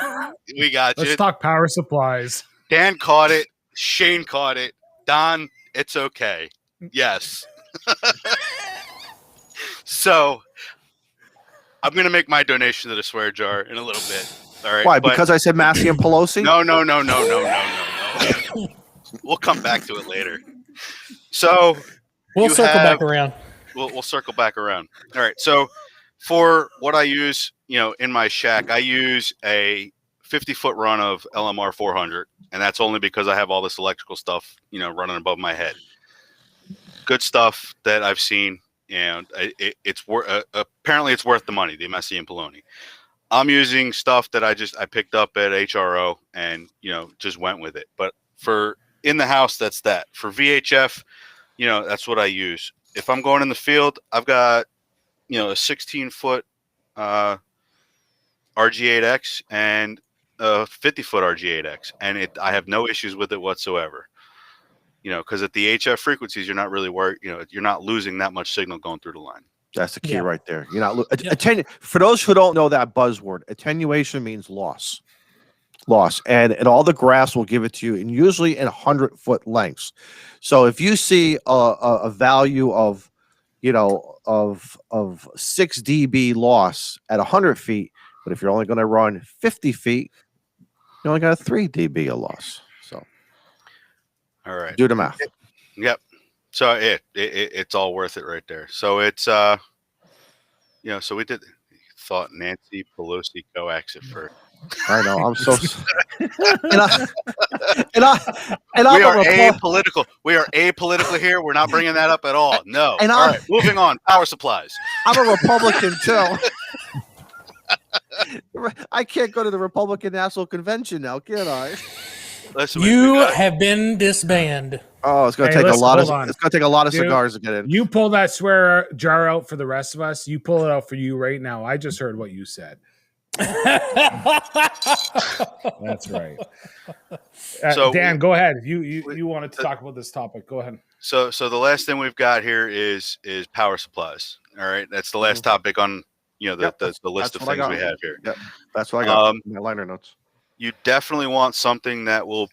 We got you. Let's talk power supplies. Dan caught it. Shane caught it. Don, it's okay. Yes. So I'm going to make my donation to the swear jar in a little bit. All right. Why? Because I said Massey and Pelosi? No. We'll come back to it later. So we'll circle back around. We'll circle back around. All right. So for what I use, in my shack, I use a 50-foot run of LMR 400, and that's only because I have all this electrical stuff, running above my head. Good stuff that I've seen, and it's worth. Apparently, it's worth the money. The Massey and Pelosi. I'm using stuff that I picked up at HRO and just went with it. But for in the house, that's that. For VHF, that's what I use. If I'm going in the field, I've got a 16-foot RG8X and a 50-foot RG8X, and I have no issues with it whatsoever. Because at the HF frequencies, you're not really worried. You're not losing that much signal going through the line. That's the key right there. You're not for those who don't know that buzzword, attenuation means loss. And all the graphs will give it to you, and usually in 100-foot lengths. So if you see a value of 6 dB loss at 100 feet, but if you're only going to run 50 feet, you only got a 3 dB of loss. So All right. Do the math. Yep. So it's all worth it right there. So it's so we thought Nancy Pelosi coax it first. I know. I'm so. and We I'm are a apolitical. We are apolitical here. We're not bringing that up at all. No. And all right. Moving on. Power supplies. I'm a Republican too. I can't go to the Republican National Convention now, can I? Listen, You have been disbanded. Oh, it's going to take a lot of. It's going to take a lot of cigars to get in. You pull that swear jar out for the rest of us. You pull it out for you right now. I just heard what you said. That's right. So Dan, go ahead. You wanted to talk about this topic. Go ahead. So the last thing we've got here is power supplies. All right, that's the last topic on the list of things we have here. Yep, that's what I got. My liner notes. You definitely want something that will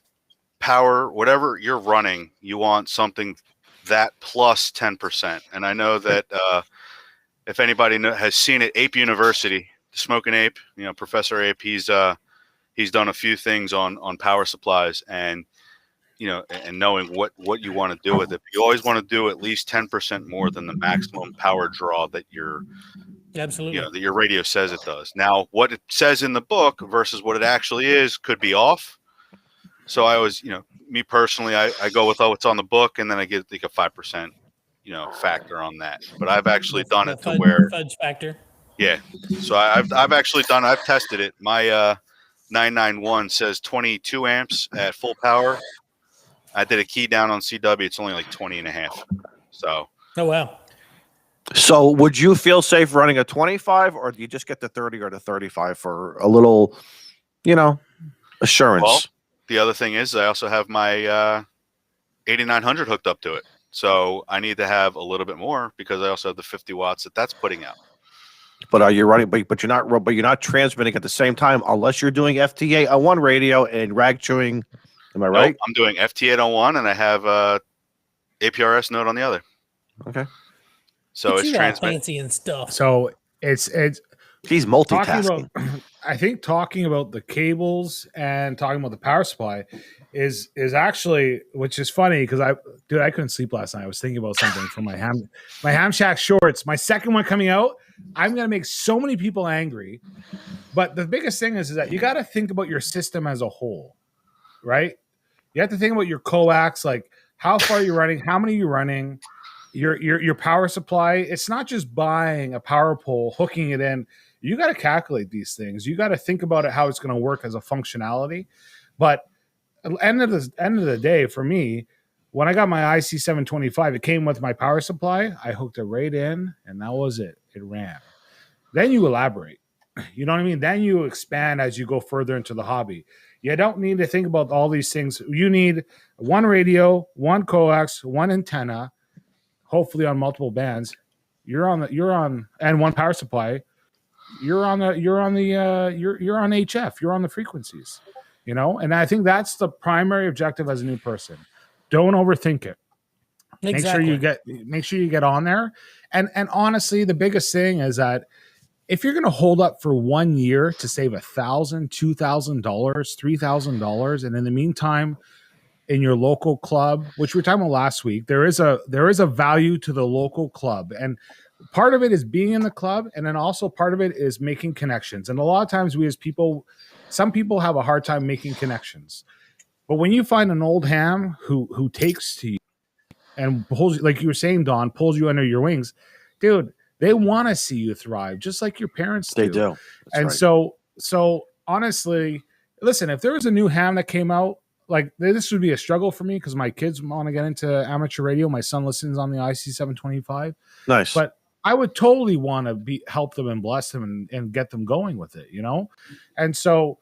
power whatever you're running. You want something that plus 10%. And I know that if anybody has seen it, Ape University, the Smoking Ape, Professor Ape, he's done a few things on power supplies and and knowing what you want to do with it. You always want to do at least 10% more than the maximum power draw that your that your radio says it does. Now, what it says in the book versus what it actually is could be off. So I always, me personally, I go with what's on the book, and then I get like a 5%, factor on that. But I've actually done it to where fudge factor. Yeah. So I've actually done. I've tested it. My 991 says 22 amps at full power. I did a key down on CW. It's only like 20 and a half. So. Oh wow. So would you feel safe running a 25, or do you just get the 30 or the 35 for a little, assurance? Well, the other thing is I also have my 8900 hooked up to it. So I need to have a little bit more because I also have the 50 watts that's putting out. But are you running? But you're not transmitting at the same time unless you're doing FT8 on one radio and rag chewing. Am I right? Nope, I'm doing FT8 on one, and I have APRS node on the other. Okay. So it's fancy and stuff. So it's he's multitasking. I think talking about the cables and talking about the power supply is actually, which is funny because I couldn't sleep last night. I was thinking about something for my Ham Shack shorts. My second one coming out. I'm gonna make so many people angry. But the biggest thing is that you got to think about your system as a whole, right? You have to think about your coax, like how far you're running, how many you're running. Your power supply, it's not just buying a power pole, hooking it in. You got to calculate these things. You got to think about it, how it's going to work as a functionality. But at the end of the day, for me, when I got my IC725, it came with my power supply. I hooked it right in, and that was it. It ran. Then you elaborate. You know what I mean? Then you expand as you go further into the hobby. You don't need to think about all these things. You need one radio, one coax, one antenna, hopefully on multiple bands. You're on and one power supply. You're on HF. You're on the frequencies, and I think that's the primary objective as a new person. Don't overthink it. Exactly. Make sure you get on there. And honestly, the biggest thing is that if you're going to hold up for 1 year to save $1,000, $2,000, $3,000, and in the meantime, in your local club, which we were talking about last week, there is a value to the local club, and part of it is being in the club, and then also part of it is making connections. And a lot of times some people have a hard time making connections. But when you find an old ham who takes to you and pulls, like you were saying, Don, pulls you under your wings, dude, they want to see you thrive, just like your parents do. They do. That's and right. So honestly, listen, if there was a new ham that came out, like this would be a struggle for me because my kids want to get into amateur radio. My son listens on the IC725. Nice. But I would totally want to help them and bless them and get them going with it, And so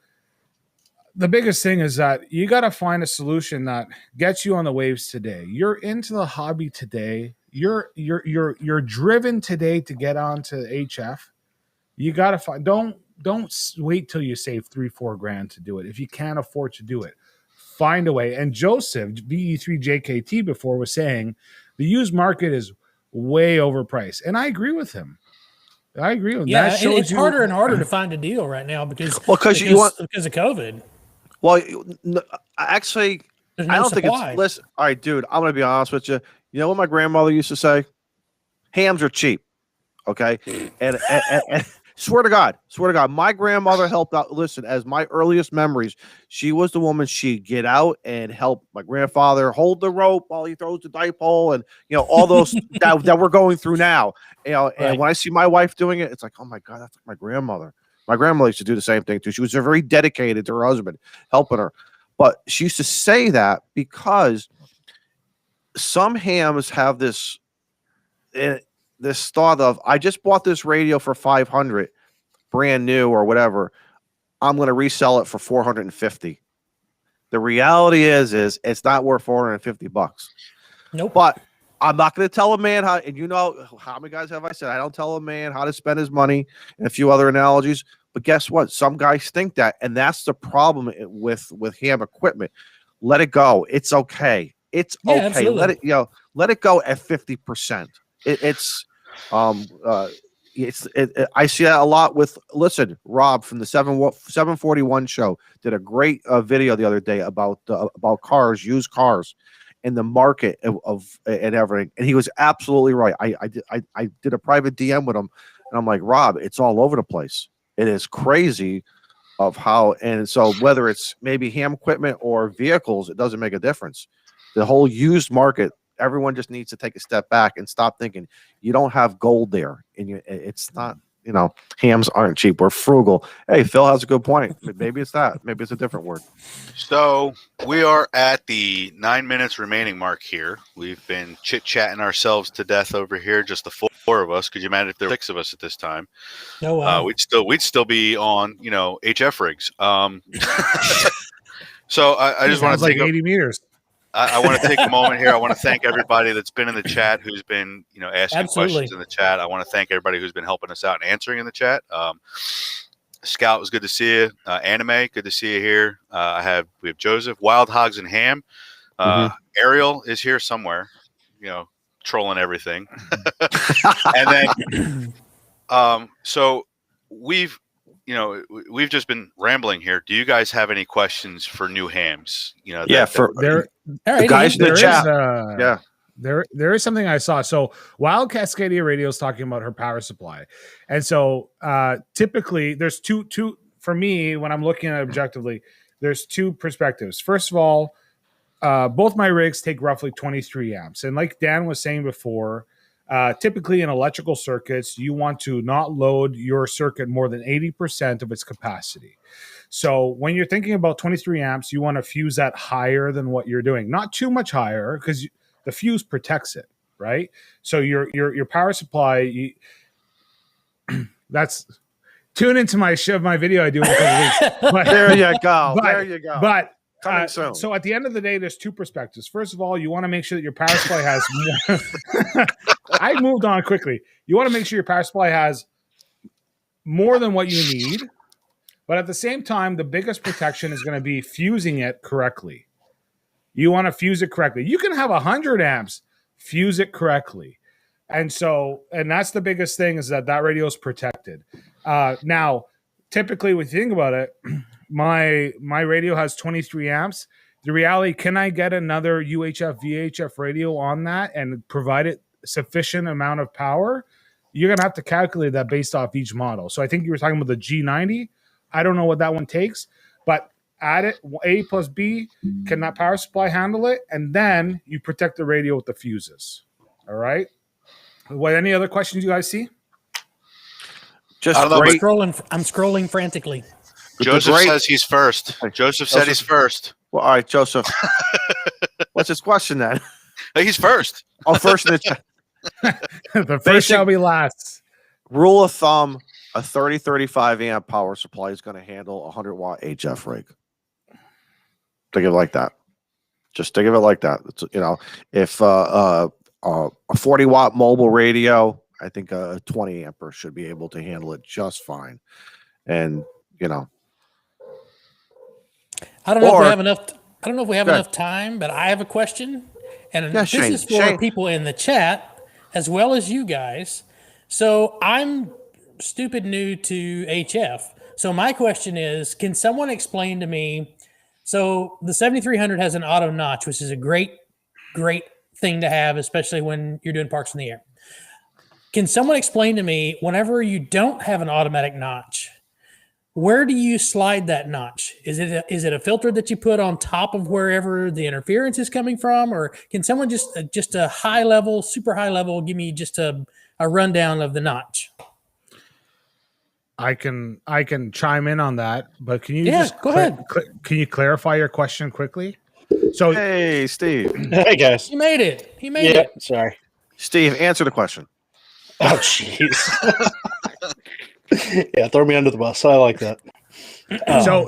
the biggest thing is that you got to find a solution that gets you on the waves today. You're into the hobby today. You're driven today to get onto HF. You got to find. Don't wait till you save $3-4 grand to do it. If you can't afford to do it, find a way. And Joseph VE3JKT before was saying the used market is way overpriced, and I agree with him. Yeah, that shows it's harder and harder to find a deal right now because of COVID. Well, actually, There's I no don't think supply. it's. Listen, all right, dude. I'm gonna be honest with you. You know what my grandmother used to say? Hams are cheap. Okay, and swear to God, my grandmother helped out. Listen, as my earliest memories, she was the woman. She'd get out and help my grandfather hold the rope while he throws the dipole, and all those that we're going through now. And Right. when I see my wife doing it, it's like, oh my God, that's like my grandmother. My grandmother used to do the same thing too. She was very dedicated to her husband, helping her. But she used to say that because some hams have this thought of, I just bought this radio for 500, brand new or whatever. I'm going to resell it for 450. The reality is it's not worth $450. Nope. But I'm not going to tell a man how, and how many guys have I said I don't tell a man how to spend his money, and a few other analogies. But guess what? Some guys think that, and that's the problem with ham equipment. Let it go. It's okay. It's okay. Absolutely. Let it go at 50%. I see that a lot with. Listen, Rob from the 741 show did a great video the other day about cars, used cars, and the market of and everything. And he was absolutely right. I did a private DM with him, and I'm like, Rob, it's all over the place. It is crazy of how, and so whether it's maybe ham equipment or vehicles, it doesn't make a difference. The whole used market, everyone just needs to take a step back and stop thinking you don't have gold there, and it's not. Hams aren't cheap. We're frugal. Hey, Phil has a good point. Maybe it's that. Maybe it's a different word. So we are at the 9 minutes remaining mark here. We've been chit-chatting ourselves to death over here, just the four of us. Could you imagine if there were 6 of us at this time? No, wow. We'd still be on, HF rigs. So I just want to take 80 meters. I want to take a moment here. I want to thank everybody that's been in the chat, who's been, asking Absolutely. questions in the chat. I want to thank everybody who's been helping us out and answering in the chat. Scout, was good to see you. Anime, good to see you here. We have Joseph, Wild Hogs and Ham. Ariel is here somewhere, trolling everything. And then, so we've just been rambling here. Do you guys have any questions for new hams? The guys in the chat. Yeah. There is something I saw. So Wild Cascadia Radio is talking about her power supply. And so typically there's two for me, when I'm looking at it objectively, there's 2 perspectives. First of all, both my rigs take roughly 23 amps. And like Dan was saying before, typically in electrical circuits, you want to not load your circuit more than 80% of its capacity. So when you're thinking about 23 amps, you want to fuse that higher than what you're doing. Not too much higher, because the fuse protects it, right? So your power supply, that's tune into my video I do in a couple weeks. But, there you go. But coming soon. So at the end of the day, there's 2 perspectives. First of all, you want to make sure that your power supply has more. I moved on quickly. You want to make sure your power supply has more than what you need. But at the same time, the biggest protection is going to be fusing it correctly. You want to fuse it correctly. You can have 100 amps, fuse it correctly. And that's the biggest thing, is that radio is protected. Now, typically, when you think about it, my radio has 23 amps. The reality, can I get another UHF, VHF radio on that and provide it sufficient amount of power? You're going to have to calculate that based off each model. So I think you were talking about the G90. I don't know what that one takes, but add it, A plus B, can that power supply handle it? And then you protect the radio with the fuses. All right? What, any other questions you guys see? Just I'm scrolling frantically. Joseph says he's first. Joseph said he's first. Well, all right, Joseph. What's his question then? He's first. Oh, first in the chat. The first shall be last. Rule of thumb, a 30-35 amp power supply is going to handle a 100 watt HF rig. Think of it like that. Just think of it like that. It's, if a 40 watt mobile radio, I think a 20 amper should be able to handle it just fine. And I don't know if we have enough. I don't know if we have enough time, but I have a question, and this is for people in the chat as well as you guys. So I'm stupid new to HF. So my question is, can someone explain to me So the 7300 has an auto notch, which is a great thing to have, especially when you're doing parks in the air. Can someone explain to me, whenever you don't have an automatic notch, where do you slide that notch? Is it a filter that you put on top of wherever the interference is coming from, or can someone just a high level, super high level, give me just a rundown of the notch? I can chime in on that, but can you go ahead. Can you clarify your question quickly? So, hey, Steve. Hey guys, He made it. He made it. Sorry. Steve, answer the question. Oh jeez. Yeah, throw me under the bus. I like that. So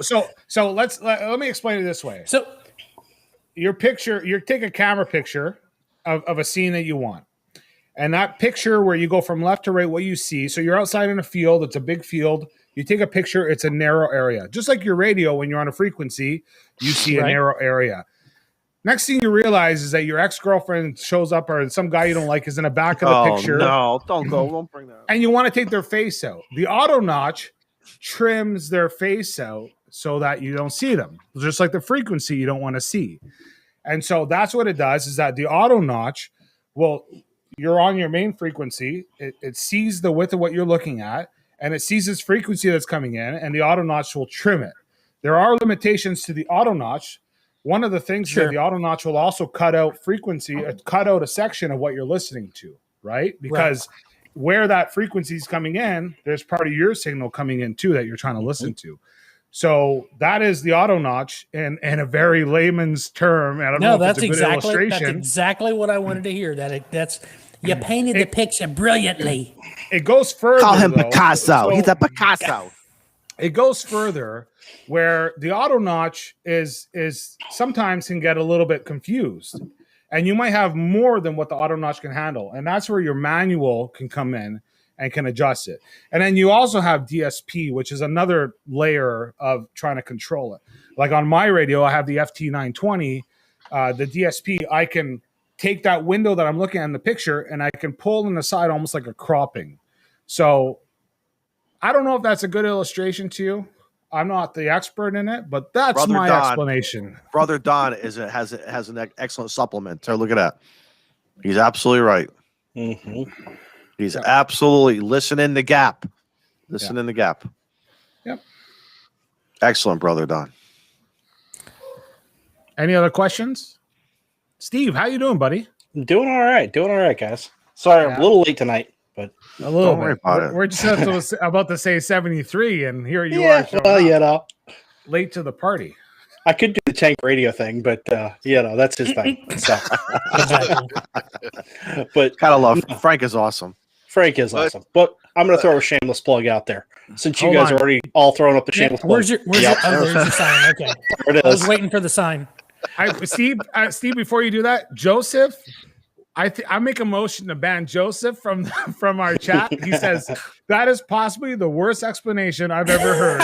let me explain it this way. So You take a camera picture of a scene that you want. And that picture where you go from left to right, what you see. So you're outside in a field. It's a big field. You take a picture. It's a narrow area. Just like your radio, when you're on a frequency, you see a narrow area. Next thing you realize is that your ex-girlfriend shows up, or some guy you don't like is in the back of the picture. No, don't bring that up. And you want to take their face out. The auto notch trims their face out so that you don't see them. Just like the frequency you don't want to see. And so that's what it does, is that the auto notch you're on your main frequency. It sees the width of what you're looking at, and it sees this frequency that's coming in, and the auto notch will trim it. There are limitations to the auto notch. One of the things that the auto notch will also cut out a section of what you're listening to, right? Because where that frequency is coming in, there's part of your signal coming in too that you're trying to listen to. So that is the auto notch in a very layman's term. I don't know if it's a good illustration. That's exactly what I wanted to hear. You painted the picture brilliantly. It goes further. Call him Picasso. He's a Picasso. It goes further, where the auto notch is sometimes can get a little bit confused, and you might have more than what the auto notch can handle, and that's where your manual can come in and can adjust it. And then you also have DSP, which is another layer of trying to control it. Like on my radio, I have the FT920, the DSP. I can take that window that I'm looking at in the picture, and I can pull in the side almost like a cropping. So I don't know if that's a good illustration to you. I'm not the expert in it, but that's Brother my Don. explanation. Brother Don has an excellent supplement. So look at that. He's absolutely right. Mm-hmm. He's absolutely listening the gap. Listening the gap. Yep. Excellent, Brother Don. Any other questions? Steve, how you doing, buddy? Doing all right, guys. Sorry, I'm a little late tonight, but a little Don't worry bit. about it. We're just about to say 73, and here you yeah, are. well, Late to the party. I could do the tank radio thing, but that's his thing. So. But Gotta love Frank is awesome. Frank is awesome. But I'm going to throw a shameless plug out there, since you guys are already all throwing up the shameless plug. Where's your there's your sign. Okay. There it I was is. waiting for the sign. Steve, before you do that, Joseph, I make a motion to ban Joseph from our chat. He says that is possibly the worst explanation I've ever heard.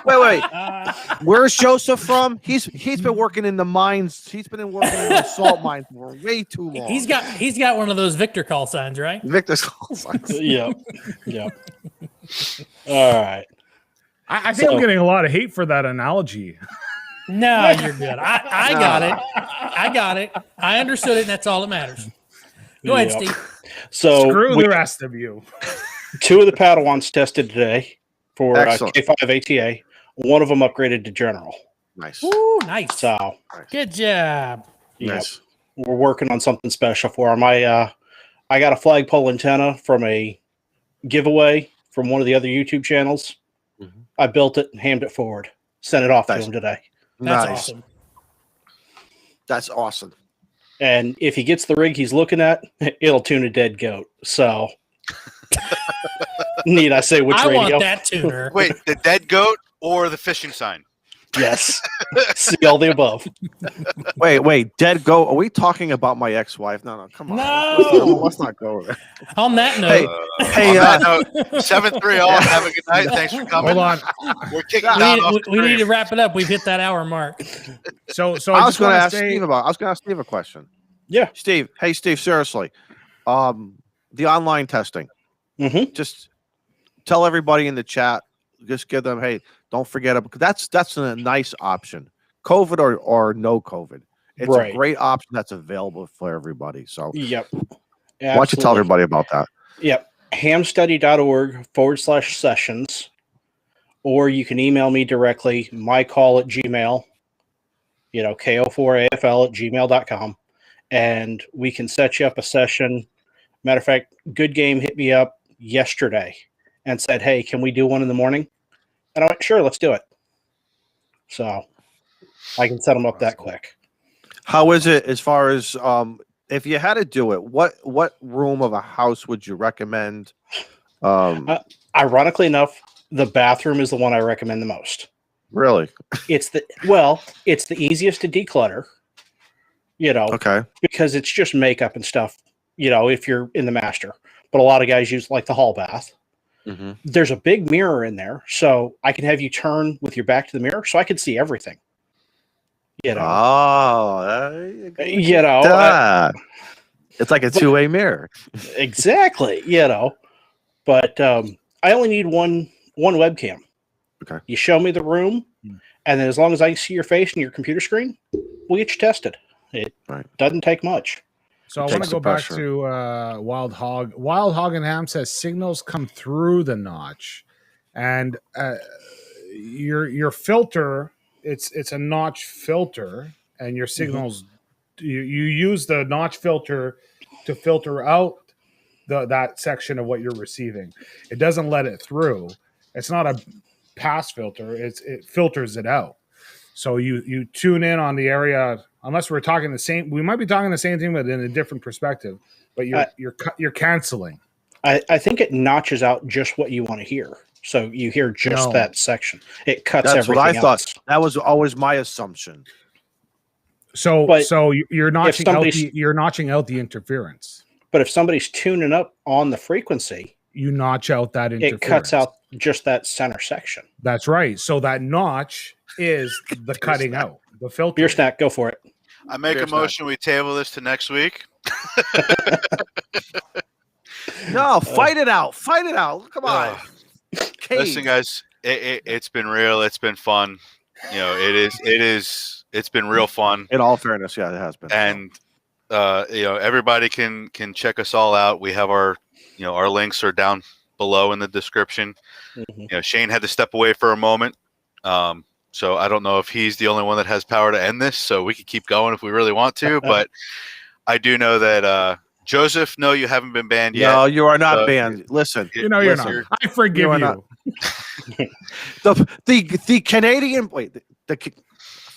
Wait. Where's Joseph from? He's been working in the mines. He's been working in the salt mines for way too long. He's got one of those Victor call signs, right? Victor's call signs. Yep. All right. I think I'm getting a lot of hate for that analogy. No, you're good. I got it. I got it. I understood it, and that's all that matters. Go ahead, Steve. So Screw the rest of you. 2 of the Padawans tested today for Excellent. K5 ATA. One of them upgraded to general. Nice. Ooh, nice. So Good job. Nice. we're working on something special for them. I got a flagpole antenna from a giveaway from one of the other YouTube channels. Mm-hmm. I built it and hammed it forward. Sent it off to him today. That's Nice. awesome. That's awesome. And if he gets the rig he's looking at, it'll tune a dead goat. So, need I say which I radio? want that tuner. Wait, the dead goat or the fishing sign? Yes. See all the above. Wait, dead goat. Are we talking about my ex-wife? No, come on. No. Let's not go there. On that note, Hey, 7-3 all. Have a good night. Thanks for coming. Hold on. We're kicking down off the we need to screen. wrap it up. We've hit that hour mark. So I was going to ask say, Steve I was going to ask Steve a question. Yeah. Steve. Hey, Steve. Seriously, the online testing. Mm-hmm. Just tell everybody in the chat. Just give them. Hey, Don't forget it, because that's a nice option. COVID or no COVID. It's a Right. great option that's available for everybody. So Yep. why don't you tell Absolutely. everybody about that? Yep. hamstudy.org/sessions, or you can email me directly, mycall@gmail, ko4afl@gmail.com, and we can set you up a session. Matter of fact, Good Game hit me up yesterday and said, hey, can we do one in the morning? And I went, sure, let's do it. So I can set them up that quick. How is it as far as if you had to do it, what room of a house would you recommend? Ironically enough, the bathroom is the one I recommend the most. Really? It's the easiest to declutter, Okay. because it's just makeup and stuff, if you're in the master. But a lot of guys use like the hall bath. Mm-hmm. There's a big mirror in there, so I can have you turn with your back to the mirror so I can see everything. Oh, it's like a two-way mirror. Exactly, But I only need one webcam. Okay. You show me the room, and then as long as I see your face and your computer screen, we'll get you tested. It doesn't take much. So I want to go back to Wild Hog. Wild Hog and Ham says signals come through the notch, and your filter, it's a notch filter, and your signals you use the notch filter to filter out that section of what you're receiving. It doesn't let it through. It's not a pass filter. It filters it out. So you tune in on the area, unless we're talking the same. We might be talking the same thing, but in a different perspective. But you're canceling. I think it notches out just what you want to hear. So you hear just that section. It cuts That's everything what I thought. else. That was always my assumption. So you're notching out the interference. But if somebody's tuning up on the frequency, you notch out that interference. It cuts out just that center section. That's right. So that notch is the cutting out, the filter. Beer snack, go for it. I make a motion. We table this to next week. No, fight it out. Fight it out. Come on. Listen, guys, it's been real. It's been fun. It's been real fun. In all fairness, yeah, it has been. And everybody can check us all out. We have our links are down below in the description. Mm-hmm. Shane had to step away for a moment. So I don't know if he's the only one that has power to end this, so we could keep going if we really want to. But I do know that Joseph, no, you haven't been banned yet. No, you are not banned. Listen. You're not. I forgive you. The Canadian the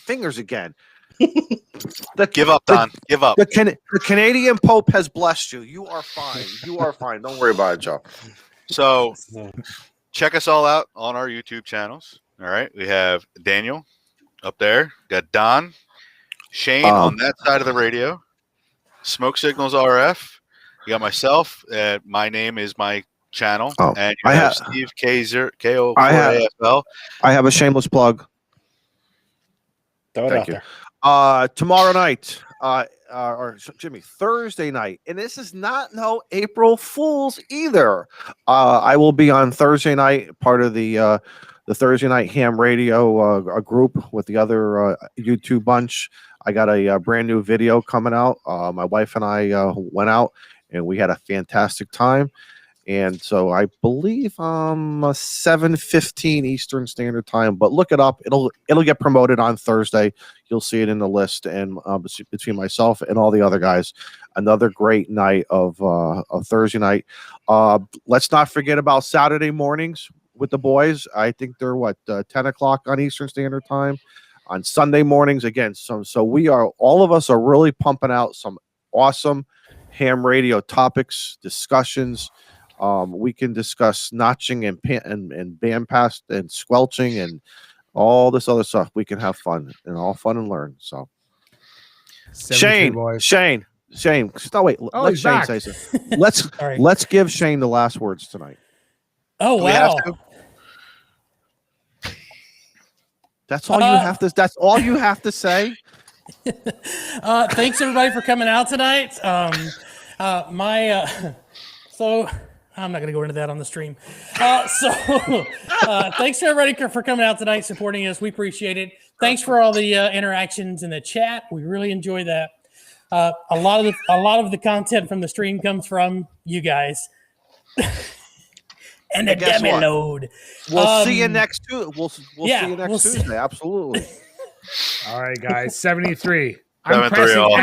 fingers again. Give up, Don. Give up. The Canadian Pope has blessed you. You are fine. You are fine. Don't worry about it, Joe. So check us all out on our YouTube channels. All right. We have Daniel up there. Got Don. Shane on that side of the radio. Smoke Signals RF. You got myself. My name is my channel. And you have Steve KO4AFL. I have a shameless plug. Throw it out there. Tomorrow night, or Jimmy, Thursday night, and this is not no April Fool's either. I will be on Thursday night, part of the Thursday night Ham Radio a group with the other YouTube bunch. I got a brand new video coming out. My wife and I went out and we had a fantastic time. And so I believe 7:15 Eastern Standard Time, but look it up. It'll get promoted on Thursday. You'll see it in the list, and between myself and all the other guys, another great night of Thursday night. Let's not forget about Saturday mornings with the boys. I think they're 10 o'clock on Eastern Standard Time. On Sunday mornings again. So all of us are really pumping out some awesome ham radio topics, discussions. We can discuss notching and bandpass and squelching and all this other stuff. We can have fun and all fun and learn. So Shane. No, wait. Let Shane say something. Let's give Shane the last words tonight. Oh, wow. That's all you have to. That's all you have to say. Thanks everybody for coming out tonight. I'm not going to go into that on the stream. Thanks to everybody for coming out tonight, supporting us. We appreciate it. Thanks for all the interactions in the chat. We really enjoy that. A lot of the content from the stream comes from you guys. And the demo load. We'll see you next Tuesday. We'll see you next Tuesday. Absolutely. All right, guys. 73. 73 all.